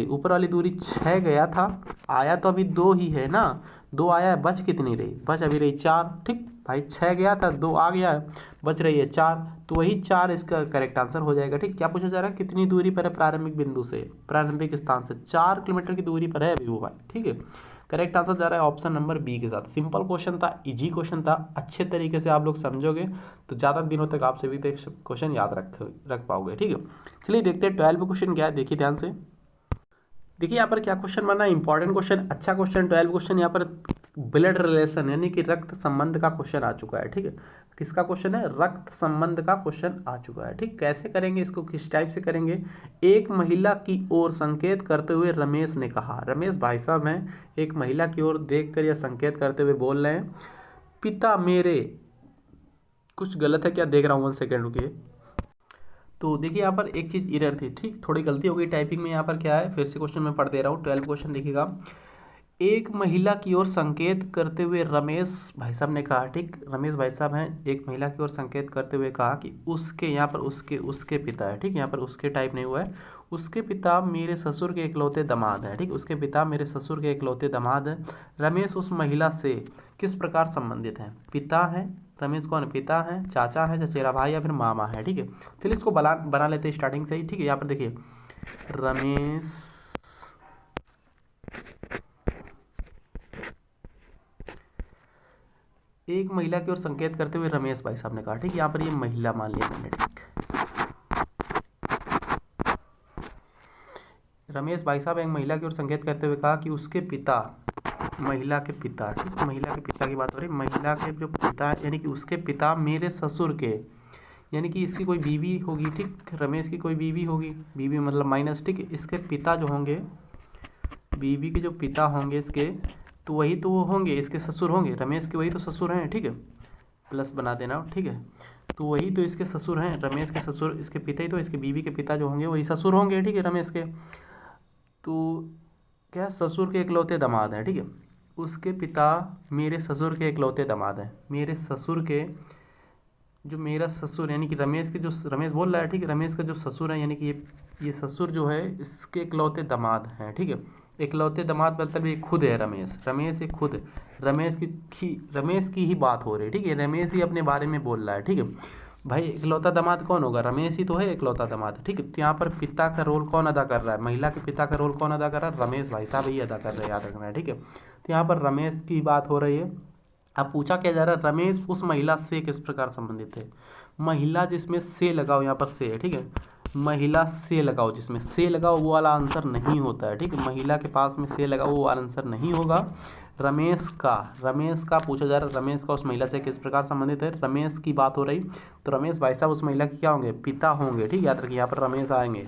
ऊपर वाली दूरी 6 गया था, आया तो अभी 2 ही है ना, 2 आया है, बच कितनी रही? बच अभी रही 4, ठीक भाई, 6 गया था, 2 आ गया है, बच रही है 4, तो वही 4 इसका करेक्ट आंसर हो जाएगा, ठीक। क्या पूछा जा रहा है? कितनी दूरी पर है प्रारंभिक बिंदु से, प्रारंभिक स्थान से? 4 किलोमीटर की दूरी पर है अभी वो भाई, ठीक है। करेक्ट आंसर जा रहा है ऑप्शन नंबर बी के साथ। सिंपल क्वेश्चन था, इजी क्वेश्चन था, अच्छे तरीके से आप लोग समझोगे तो ज़्यादा दिनों तक आपसे भी क्वेश्चन याद रख पाओगे, ठीक है। चलिए देखते हैं 12 क्वेश्चन क्या है, देखिए ध्यान से। देखिए यहाँ पर क्या क्वेश्चन बना है, इंपॉर्टेंट क्वेश्चन, अच्छा क्वेश्चन। 12 क्वेश्चन यहाँ पर ब्लड रिलेशन यानी कि रक्त संबंध का क्वेश्चन आ चुका है, ठीक है। किसका क्वेश्चन है? रक्त संबंध का क्वेश्चन आ चुका है, ठीक। कैसे करेंगे इसको, किस टाइप से करेंगे? एक महिला की ओर संकेत करते हुए रमेश ने कहा, रमेश भाई साहब हैं, एक महिला की ओर देखकर या संकेत करते हुए बोल रहे हैं, पिता मेरे, कुछ गलत है क्या देख रहा हूँ, 1 सेकेंड रुकिए। तो देखिए यहाँ पर एक चीज़ इरर थी, ठीक, थोड़ी गलती हो गई टाइपिंग में। यहाँ पर क्या है, फिर से क्वेश्चन मैं पढ़ दे रहा हूँ। 12 क्वेश्चन देखिएगा। एक महिला की ओर संकेत करते हुए रमेश भाई साहब ने कहा, ठीक, रमेश भाई साहब हैं, एक महिला की ओर संकेत करते हुए कहा कि उसके, यहाँ पर उसके पिता है, ठीक, यहाँ पर उसके टाइप नहीं हुआ है, उसके पिता मेरे ससुर के इकलौते दामाद हैं, ठीक, उसके पिता मेरे ससुर के इकलौते दामाद हैं। रमेश उस महिला से किस प्रकार संबंधित हैं? पिता है, रमेश कौन है? पिता है, चाचा है, चचेरा भाई या फिर मामा है, ठीक है। चलिए इसको बना लेते हैं स्टार्टिंग से ही, ठीक है। यहाँ पर देखिए रमेश एक महिला की ओर संकेत करते हुए रमेश भाई साहब ने कहा, ठीक, यहाँ पर ये महिला मान लिया मैंने, ठीक। रमेश भाई साहब एक महिला की ओर संकेत करते हुए कहा कि उसके पिता, महिला के पिता, ठीक, महिला के पिता की बात हो रही, महिला के जो पिता यानी कि उसके पिता मेरे ससुर के, यानी कि इसकी कोई बीवी होगी, ठीक, रमेश की कोई बीवी होगी, बीवी मतलब माइनस, ठीक, इसके पिता जो होंगे, बीवी के जो पिता होंगे इसके, तो वही तो वो होंगे, इसके ससुर होंगे, रमेश के वही तो ससुर हैं, ठीक है, प्लस बना देना, ठीक है। तो वही तो इसके ससुर हैं, रमेश के ससुर, इसके पिता ही तो, इसके बीवी के पिता जो होंगे वही ससुर होंगे, ठीक है, रमेश के। तो क्या, ससुर के इकलौते दामाद हैं, ठीक है। उसके पिता मेरे ससुर के इकलौते दामाद हैं, मेरे ससुर के, जो मेरा ससुर यानी कि रमेश के, जो रमेश बोल रहा है, ठीक है, रमेश का जो ससुर है यानी कि ये ससुर जो है इसके इकलौते दामाद हैं, ठीक है। इकलौते दामाद मतलब ये खुद है रमेश ये खुद, रमेश की ही बात हो रही है, ठीक है, रमेश ही अपने बारे में बोल रहा है, ठीक है। भाई इकलौता दामाद कौन होगा? रमेश ही तो है इकलौता दामाद, ठीक है। तो यहाँ पर पिता का रोल कौन अदा कर रहा है? महिला के पिता का रोल कौन अदा कर रहा है? रमेश भाई साहब ही अदा कर रहे हैं, याद रखना है, ठीक है। तो यहाँ पर रमेश की बात हो रही है। अब पूछा क्या जा रहा है, रमेश उस महिला से किस प्रकार संबंधित है? महिला जिसमें से लगाओ, यहाँ पर से है, ठीक है, महिला से लगाओ, जिसमें से लगाओ वो वाला आंसर नहीं होता है, ठीक है, महिला के पास में से लगाओ वो वाला आंसर नहीं होगा। रमेश का पूछा जा रहा है, रमेश का उस महिला से किस प्रकार संबंधित है? रमेश की बात हो रही, तो रमेश भाई साहब उस महिला के क्या होंगे? पिता होंगे, ठीक, याद रखिए, यहाँ पर रमेश आएंगे,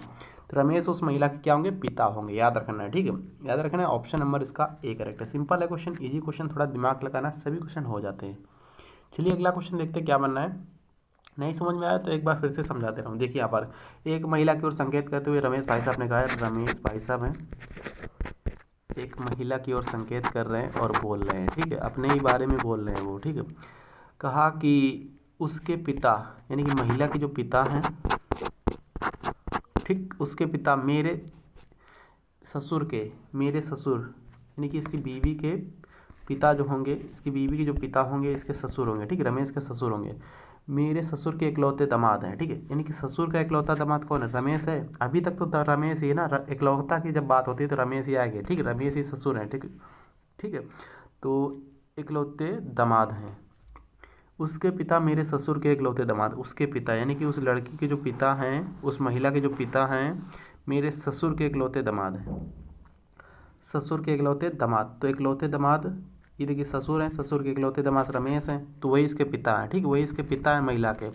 तो रमेश उस महिला के क्या होंगे? पिता होंगे, याद रखना है, ठीक है, याद रखना है। ऑप्शन नंबर इसका ए करेक्ट है। सिंपल है क्वेश्चन, इजी क्वेश्चन, थोड़ा दिमाग लगाना, सभी क्वेश्चन हो जाते हैं। चलिए अगला क्वेश्चन देखते हैं क्या बनना है। नहीं समझ में आया तो एक बार फिर से समझा दे रहा हूँ। देखिए यहाँ पर एक महिला की ओर संकेत करते हुए रमेश भाई साहब ने कहा है, रमेश भाई साहब हैं एक महिला की ओर संकेत कर रहे हैं और बोल रहे हैं, ठीक है, अपने ही बारे में बोल रहे हैं वो, ठीक है। कहा कि उसके पिता यानी कि महिला के जो पिता हैं, ठीक, उसके पिता मेरे ससुर यानी कि इसकी बीवी के पिता जो होंगे, इसकी बीवी के जो पिता होंगे इसके ससुर होंगे, ठीक है, रमेश के ससुर होंगे, मेरे ससुर के इकलौते दामाद हैं, ठीक है। यानी कि ससुर का इकलौता दामाद कौन है? रमेश है। अभी तक तो रमेश ही है ना, इकलौता की जब बात होती है तो रमेश ही आएंगे, ठीक है, रमेश ही ससुर हैं, ठीक है, ठीक है। तो इकलौते दामाद हैं, उसके पिता मेरे ससुर के इकलौते दामाद, उसके पिता यानी कि उस लड़की के जो पिता हैं, उस महिला के जो पिता हैं मेरे ससुर के इकलौते दामाद हैं, ससुर के इकलौते दामाद। तो इकलौते दामाद ये देखिए ससुर हैं, ससुर के इकलौते दामाद रमेश हैं, तो वही इसके पिता हैं, ठीक है, वही इसके पिता हैं महिला के।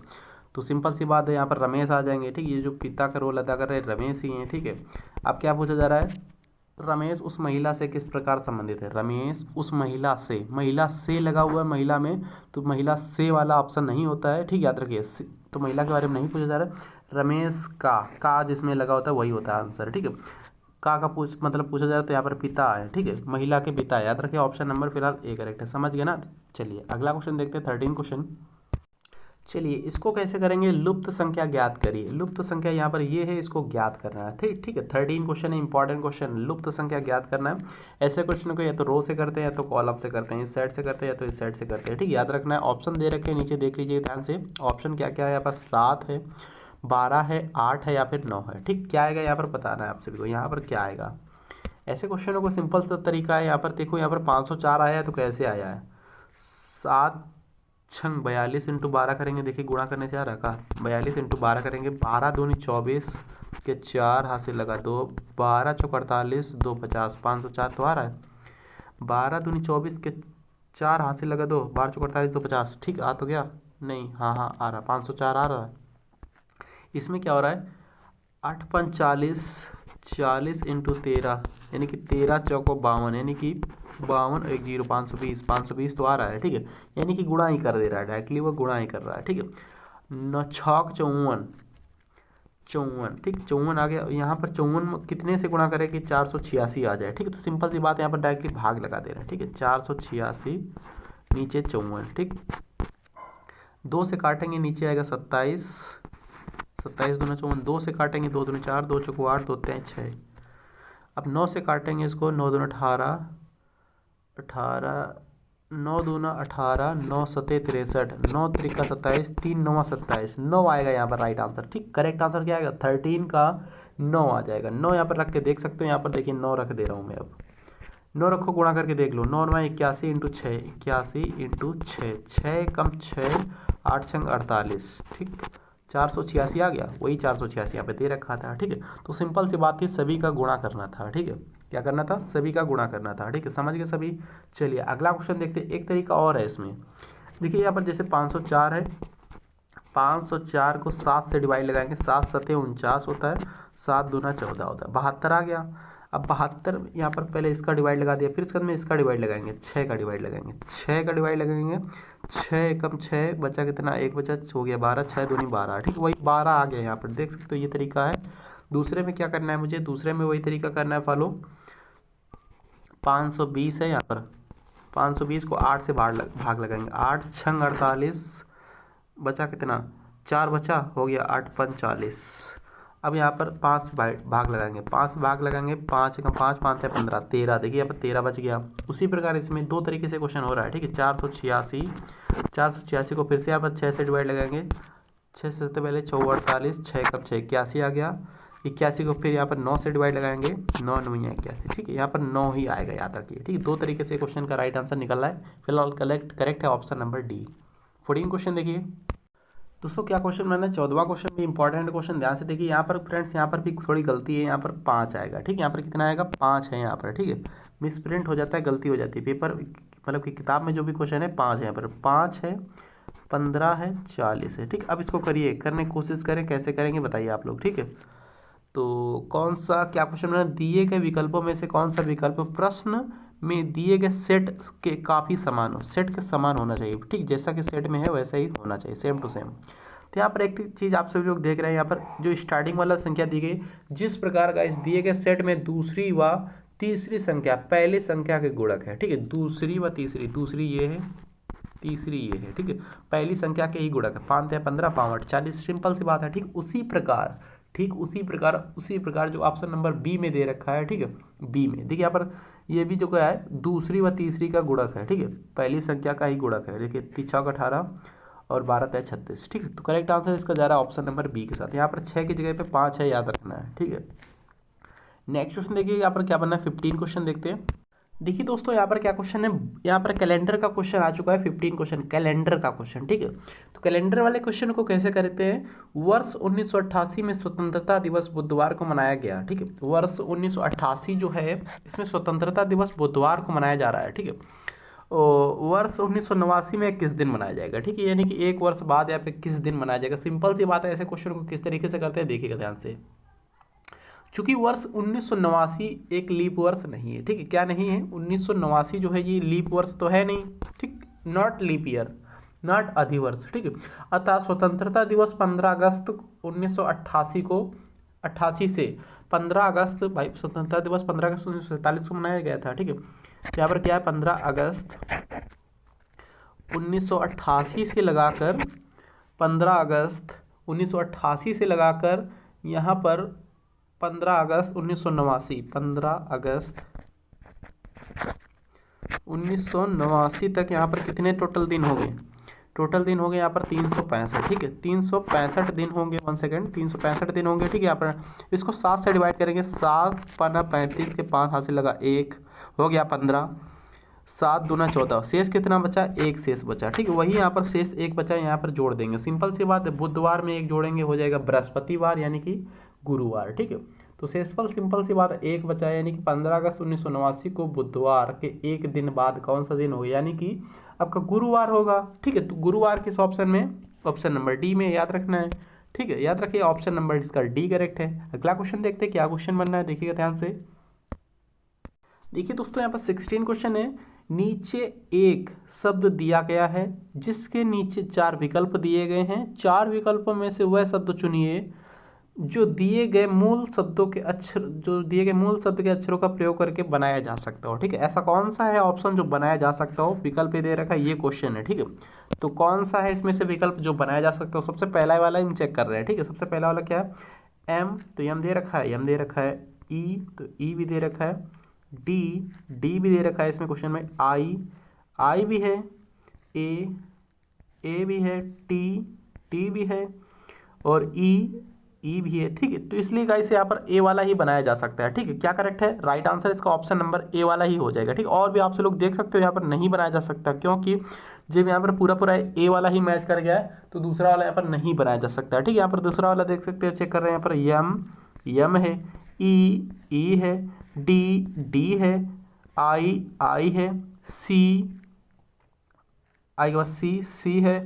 तो सिंपल सी बात है, यहाँ पर रमेश आ जाएंगे, ठीक, ये जो पिता का रोल अदा कर रहे हैं रमेश ही हैं, ठीक है। अब क्या पूछा जा रहा है? रमेश उस महिला से किस प्रकार संबंधित है? रमेश उस महिला से लगा हुआ है महिला में, तो महिला से वाला ऑप्शन नहीं होता है, ठीक, याद रखिए। तो महिला के बारे में नहीं पूछा जा रहा है, रमेश का जिसमें लगा होता है वही होता है आंसर, ठीक है। का पूछा जाए तो यहाँ पर पिता है, ठीक है, महिला के पिता है, याद रखिए। ऑप्शन नंबर फिलहाल ए करेक्ट है, समझ गए ना। चलिए अगला क्वेश्चन देखते हैं, 13 क्वेश्चन। चलिए इसको कैसे करेंगे? लुप्त संख्या ज्ञात करिए। लुप्त संख्या यहाँ पर ये है, इसको ज्ञात करना है, ठीक, ठीक है। 13 क्वेश्चन है, इंपॉर्टेंट क्वेश्चन, लुप्त संख्या ज्ञात करना है। ऐसे क्वेश्चन को या तो रो से करते हैं या तो कॉलम से करते हैं, इस साइड से करते हैं या तो इस साइड से करते हैं, ठीक, याद रखना है। ऑप्शन दे रखे हैं नीचे, देख लीजिए ध्यान से। ऑप्शन क्या क्या है यहाँ पर? 7 है, 12 है, 8 है या फिर 9 है, ठीक। क्या आएगा यहाँ पर बताना है आप सभी को, यहाँ पर क्या आएगा। ऐसे क्वेश्चनों को सिंपल सा तरीका है, यहाँ पर देखो, यहाँ पर 504 आया है तो कैसे आया है? 7 छंग 42 इंटू 12 करेंगे, देखिए गुणा करने से आ रहा का 42 इंटू 12 करेंगे, 12 दूनी 24 के 4 हाथ से लगा 2, 12 चौक 48, 2 50, 504 तो आ रहा है। 12 दूनी 24 के 4 हाथ से लगा 2, 12 चौक 48, 2 50, ठीक, आ तो गया नहीं, हाँ हाँ आ रहा, 504 आ रहा है। इसमें क्या हो रहा है? 8 5 40, 40 इंटू 13 यानी कि 13 चौको 52 यानी कि 52 1 0 520, 520 तो आ रहा है, ठीक है। यानी कि गुणा ही कर दे रहा है, डायरेक्टली वो गुणा ही कर रहा है, ठीक है। 9 छक 54, 54, ठीक, 54 आ गया। यहाँ पर 54 कितने से गुणा करें कि 486 आ जाए, ठीक है। तो सिंपल सी बात है, यहाँ पर डायरेक्टली भाग लगा दे रहे हैं, ठीक है। 486 नीचे 54, ठीक, 2 से काटेंगे नीचे आएगा 27, 27 दूना 54, 2 से काटेंगे 2 दूना 4, 2 चौको 8, 2 3 6। अब 9 से काटेंगे इसको, 9 दूना 18, 18, 9 दूना 18, 9 सते 63, 9 त्रिका 27, 3 9 27, 9 आएगा यहाँ पर राइट आंसर, ठीक। करेक्ट आंसर क्या आएगा? 13 का 9 आ जाएगा। 9 यहाँ पर रख के देख सकते हो, यहाँ पर देखिए 9 रख दे रहा हूँ मैं। अब 9 रखो, गुणा करके देख लो, 9 9 81 इंटू 6, 81 इंटू 6, 6 कम 6, 8 छंग 48, ठीक, 486 आ गया, वही 486 यहाँ पे दे रखा था, ठीक है। तो सिंपल सी बात थी, सभी का गुणा करना था, ठीक है। क्या करना था? सभी का गुणा करना था, ठीक है, समझ गए सभी। चलिए अगला क्वेश्चन देखते हैं। एक तरीका और है इसमें, देखिए यहाँ पर जैसे 504 है, 504 को 7 से डिवाइड लगाएंगे, 7 सते 49 होता है, 7 दूना 14 होता है, 72 आ गया। अब 72 यहाँ पर पहले इसका डिवाइड लगा दिया, फिर इसके बाद में इसका डिवाइड लगाएंगे, 6 का डिवाइड लगाएंगे, 6 का डिवाइड लगाएंगे, 6 एकम 6 बचा कितना? 1 बचा, हो गया 12, 6 दूनी 12, ठीक, वही 12 आ गया यहाँ पर, देख सकते हो ये तरीका है। दूसरे में क्या करना है मुझे? दूसरे में वही तरीका करना है फॉलो। 520 है यहाँ पर, 520 को 8 से भाग लगाएंगे, 8 छंग 48, बचा कितना? 4 बचा, हो गया 8 5 40। अब यहाँ पर 5 से भाग लगाएंगे, 5 से भाग लगाएंगे, 5 का 5, 5 से 15, 13, देखिए यहाँ पर 13 बच गया। उसी प्रकार इसमें दो तरीके से क्वेश्चन हो रहा है, ठीक है। 486 को फिर से यहाँ पर 6 से डिवाइड लगाएंगे, 6 से पहले 4 48, 6 कब 6 81 आ गया। 81 को फिर यहाँ पर 9 से डिवाइड लगाएंगे, 9 9 81, ठीक है, यहाँ पर 9 ही आएगा, याद रखिए, ठीक है। दो तरीके से क्वेश्चन का राइट आंसर निकल रहा है, फिलहाल करेक्ट है ऑप्शन नंबर डी। 14 क्वेश्चन देखिए दोस्तों, क्या क्वेश्चन बना है? 14वां क्वेश्चन भी इंपॉर्टेंट क्वेश्चन, ध्यान से देखिए। यहाँ पर फ्रेंड्स, यहाँ पर भी थोड़ी गलती है, यहाँ पर 5 आएगा, ठीक है। यहाँ पर कितना आएगा? 5 है यहाँ पर, ठीक है। मिस प्रिंट हो जाता है, गलती हो जाती है, पेपर मतलब कि किताब में जो भी क्वेश्चन है 5 है, यहाँ पर 5 है, 15 है, 40 है, ठीक। अब इसको करिए, करने की कोशिश करें, कैसे करेंगे बताइए आप लोग, ठीक है। तो कौन सा क्या क्वेश्चन बना? दिए गए विकल्पों में से कौन सा विकल्प प्रश्न में दिए गए सेट के काफ़ी समान हो, सेट के समान होना चाहिए, ठीक, जैसा कि सेट में है वैसा ही होना चाहिए, सेम टू सेम। तो यहाँ पर एक चीज़ आप सभी लोग देख रहे हैं, यहाँ पर जो स्टार्टिंग वाला संख्या दी गई, जिस प्रकार का इस दिए गए सेट में दूसरी व तीसरी संख्या पहली संख्या के गुणक है, ठीक है, दूसरी व तीसरी, दूसरी ये है, तीसरी ये है, ठीक है, पहली संख्या के ही गुणक है, 5 है 15, 5 40, सिंपल सी बात है। ठीक उसी प्रकार जो ऑप्शन नंबर बी में दे रखा है, ठीक है, बी में देखिए यहाँ पर ये भी जो क्या है दूसरी व तीसरी का गुणक है, ठीक है, पहली संख्या का ही गुणक है। देखिए 3 6 18 और 12 3 36, ठीक है, तो करेक्ट आंसर इसका जा रहा है ऑप्शन नंबर बी के साथ। यहाँ पर 6 की जगह पे 5 है, याद रखना है, ठीक है। नेक्स्ट क्वेश्चन देखिए यहाँ पर क्या बनना है, 15 क्वेश्चन देखते हैं। देखिए दोस्तों यहाँ पर क्या क्वेश्चन है, यहाँ पर कैलेंडर का क्वेश्चन आ चुका है, 15 क्वेश्चन कैलेंडर का क्वेश्चन, ठीक है। तो कैलेंडर वाले क्वेश्चन को कैसे करते हैं, वर्ष 1988 में स्वतंत्रता दिवस बुधवार को मनाया गया, ठीक है, वर्ष 1988 जो है इसमें स्वतंत्रता दिवस बुधवार को मनाया जा रहा है, ठीक है। वर्ष 1989 में किस दिन मनाया जाएगा, ठीक है, यानी कि एक वर्ष बाद या फिर किस दिन मनाया जाएगा। सिंपल सी बात है, ऐसे क्वेश्चन को किस तरीके से करते हैं देखिएगा ध्यान से। चूंकि वर्ष 1989 एक लीप वर्ष नहीं है, ठीक है, क्या नहीं है, 1989 जो है ये लीप वर्ष तो है नहीं, ठीक, नॉट लीप ईयर, नॉट अधिवर्ष, ठीक है। अतः स्वतंत्रता दिवस 15 अगस्त 1988 को 88 से 15 अगस्त, भाई स्वतंत्रता दिवस 15 अगस्त 1947 को मनाया गया था, ठीक है। यहाँ पर क्या है 15 अगस्त 1988 से लगाकर 15 अगस्त 1988 से लगाकर यहाँ पर 15 अगस्त 1989, 15 अगस्त 1989 तक यहाँ पर कितने टोटल दिन हो गए, टोटल दिन हो गए यहाँ पर 365, ठीक है, 365 दिन होंगे, 1 सेकेंड, 365 दिन होंगे, ठीक है। यहाँ पर इसको 7 से डिवाइड करेंगे, 7 पन्ना 35 के 5 हाथ से लगा 1 हो गया 15, 7 दूना 14, शेष कितना बचा, 1 शेष बचा, ठीक है, वही यहाँ पर शेष 1 बचा, यहाँ पर जोड़ देंगे, सिंपल सी बात है, बुधवार में 1 जोड़ेंगे हो जाएगा बृहस्पतिवार यानी कि गुरुवार, ठीक है। तो सिंपल सी बात है, 1 बचा है, यानी कि 15 अगस्त 1989 को बुधवार के एक दिन बाद कौन सा दिन होगा, यानी कि आपका गुरुवार होगा, ठीक है। तो गुरुवार किस ऑप्शन में, ऑप्शन नंबर डी में, याद रखना है, ठीक है, याद रखिए ऑप्शन नंबर इसका डी करेक्ट है। अगला क्वेश्चन देखते हैं क्या क्वेश्चन बनना है, देखिएगा ध्यान से। देखिए दोस्तों यहाँ पर 16 क्वेश्चन है, नीचे एक शब्द दिया गया है जिसके नीचे 4 विकल्प दिए गए हैं, 4 विकल्पों में से वह शब्द चुनिए जो दिए गए मूल शब्द के अक्षरों का प्रयोग करके बनाया जा सकता हो, ठीक है। ऐसा कौन सा है ऑप्शन जो बनाया जा सकता हो, विकल्प दे रखा है, ये क्वेश्चन है, ठीक है। तो कौन सा है इसमें से विकल्प जो बनाया जा सकता हो, सबसे पहला वाला हम चेक कर रहे हैं, ठीक है। सबसे पहला वाला क्या है, एम, तो एम दे रखा है, एम दे रखा है, ई, तो ई भी दे रखा है, डी, डी भी दे रखा है इसमें क्वेश्चन में, आई, आई भी है, ए भी है, टी भी है, और ई भी है, ठीक है। तो इसलिए गाइस यहाँ पर ए वाला ही बनाया जा सकता है, ठीक है। क्या करेक्ट है, राइट आंसर इसका ऑप्शन नंबर ए वाला ही हो जाएगा, ठीक। और भी आपसे लोग देख सकते हो यहाँ पर नहीं बनाया जा सकता, क्योंकि जब यहाँ पर पूरा ए वाला ही मैच कर गया है तो दूसरा वाला यहाँ पर नहीं बनाया जा सकता है, ठीक है। यहाँ पर दूसरा वाला देख सकते हो, चेक कर रहे हैं, यहाँ पर यम है, ई है, डी है, आई है, आई के बाद सी है,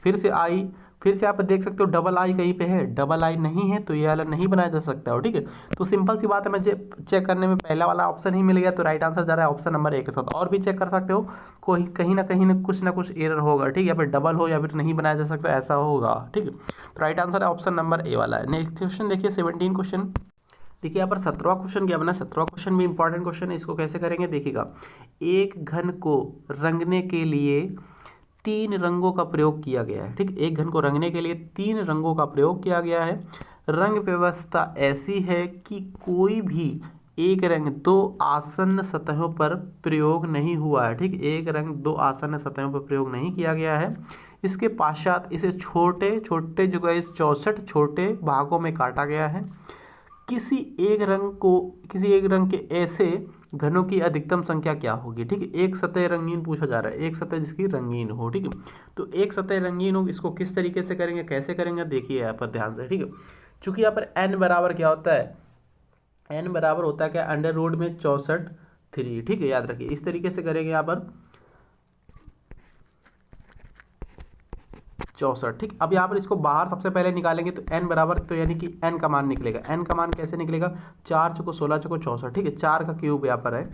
फिर से आई, फिर से आप देख सकते हो डबल आई कहीं पे है, डबल आई नहीं है, तो ये वाला नहीं बनाया जा सकता हो, ठीक है। तो सिंपल सी बात है, मैं चेक करने में पहला वाला ऑप्शन ही मिल गया, तो राइट आंसर जा रहा है ऑप्शन नंबर ए के साथ। और भी चेक कर सकते हो, कोई कहीं ना कुछ एरर होगा, ठीक है, या फिर डबल हो या फिर नहीं बनाया जा सकता, ऐसा होगा, ठीक है। तो राइट आंसर है ऑप्शन नंबर ए वाला है। नेक्स्ट क्वेश्चन देखिए 17 क्वेश्चन, देखिए यहाँ पर 17वां क्वेश्चन क्या बना, 17वां क्वेश्चन भी इंपॉर्टेंट क्वेश्चन है, इसको कैसे करेंगे देखिएगा। एक घन को रंगने के लिए 3 रंगों का प्रयोग किया गया है, ठीक, एक घन को रंगने के लिए 3 रंगों का प्रयोग किया गया है। रंग व्यवस्था ऐसी है कि कोई भी एक रंग 2 आसन्न सतहों पर प्रयोग नहीं हुआ है, ठीक, एक रंग 2 आसन्न सतहों पर प्रयोग नहीं किया गया है। इसके पश्चात इसे छोटे छोटे जो है 64 छोटे भागों में काटा गया है। किसी एक रंग के ऐसे घनों की अधिकतम संख्या क्या होगी, ठीक है। एक सतह रंगीन पूछा जा रहा है, एक सतह जिसकी रंगीन हो, ठीक है। तो एक सतह रंगीन हो, इसको किस तरीके से करेंगे, कैसे करेंगे, देखिए यहाँ पर ध्यान से, ठीक है। चूंकि यहाँ पर n बराबर क्या होता है, n बराबर होता है क्या, अंडर रूट में 64 3, ठीक है, याद रखिए। इस तरीके से करेंगे यहाँ पर 64, ठीक। अब यहाँ पर इसको बाहर सबसे पहले निकालेंगे तो n बराबर, तो यानी कि n का मान निकलेगा, n का मान कैसे निकलेगा, 4 चौको 16 चौको 64, ठीक है, 4 का क्यूब यहाँ पर है,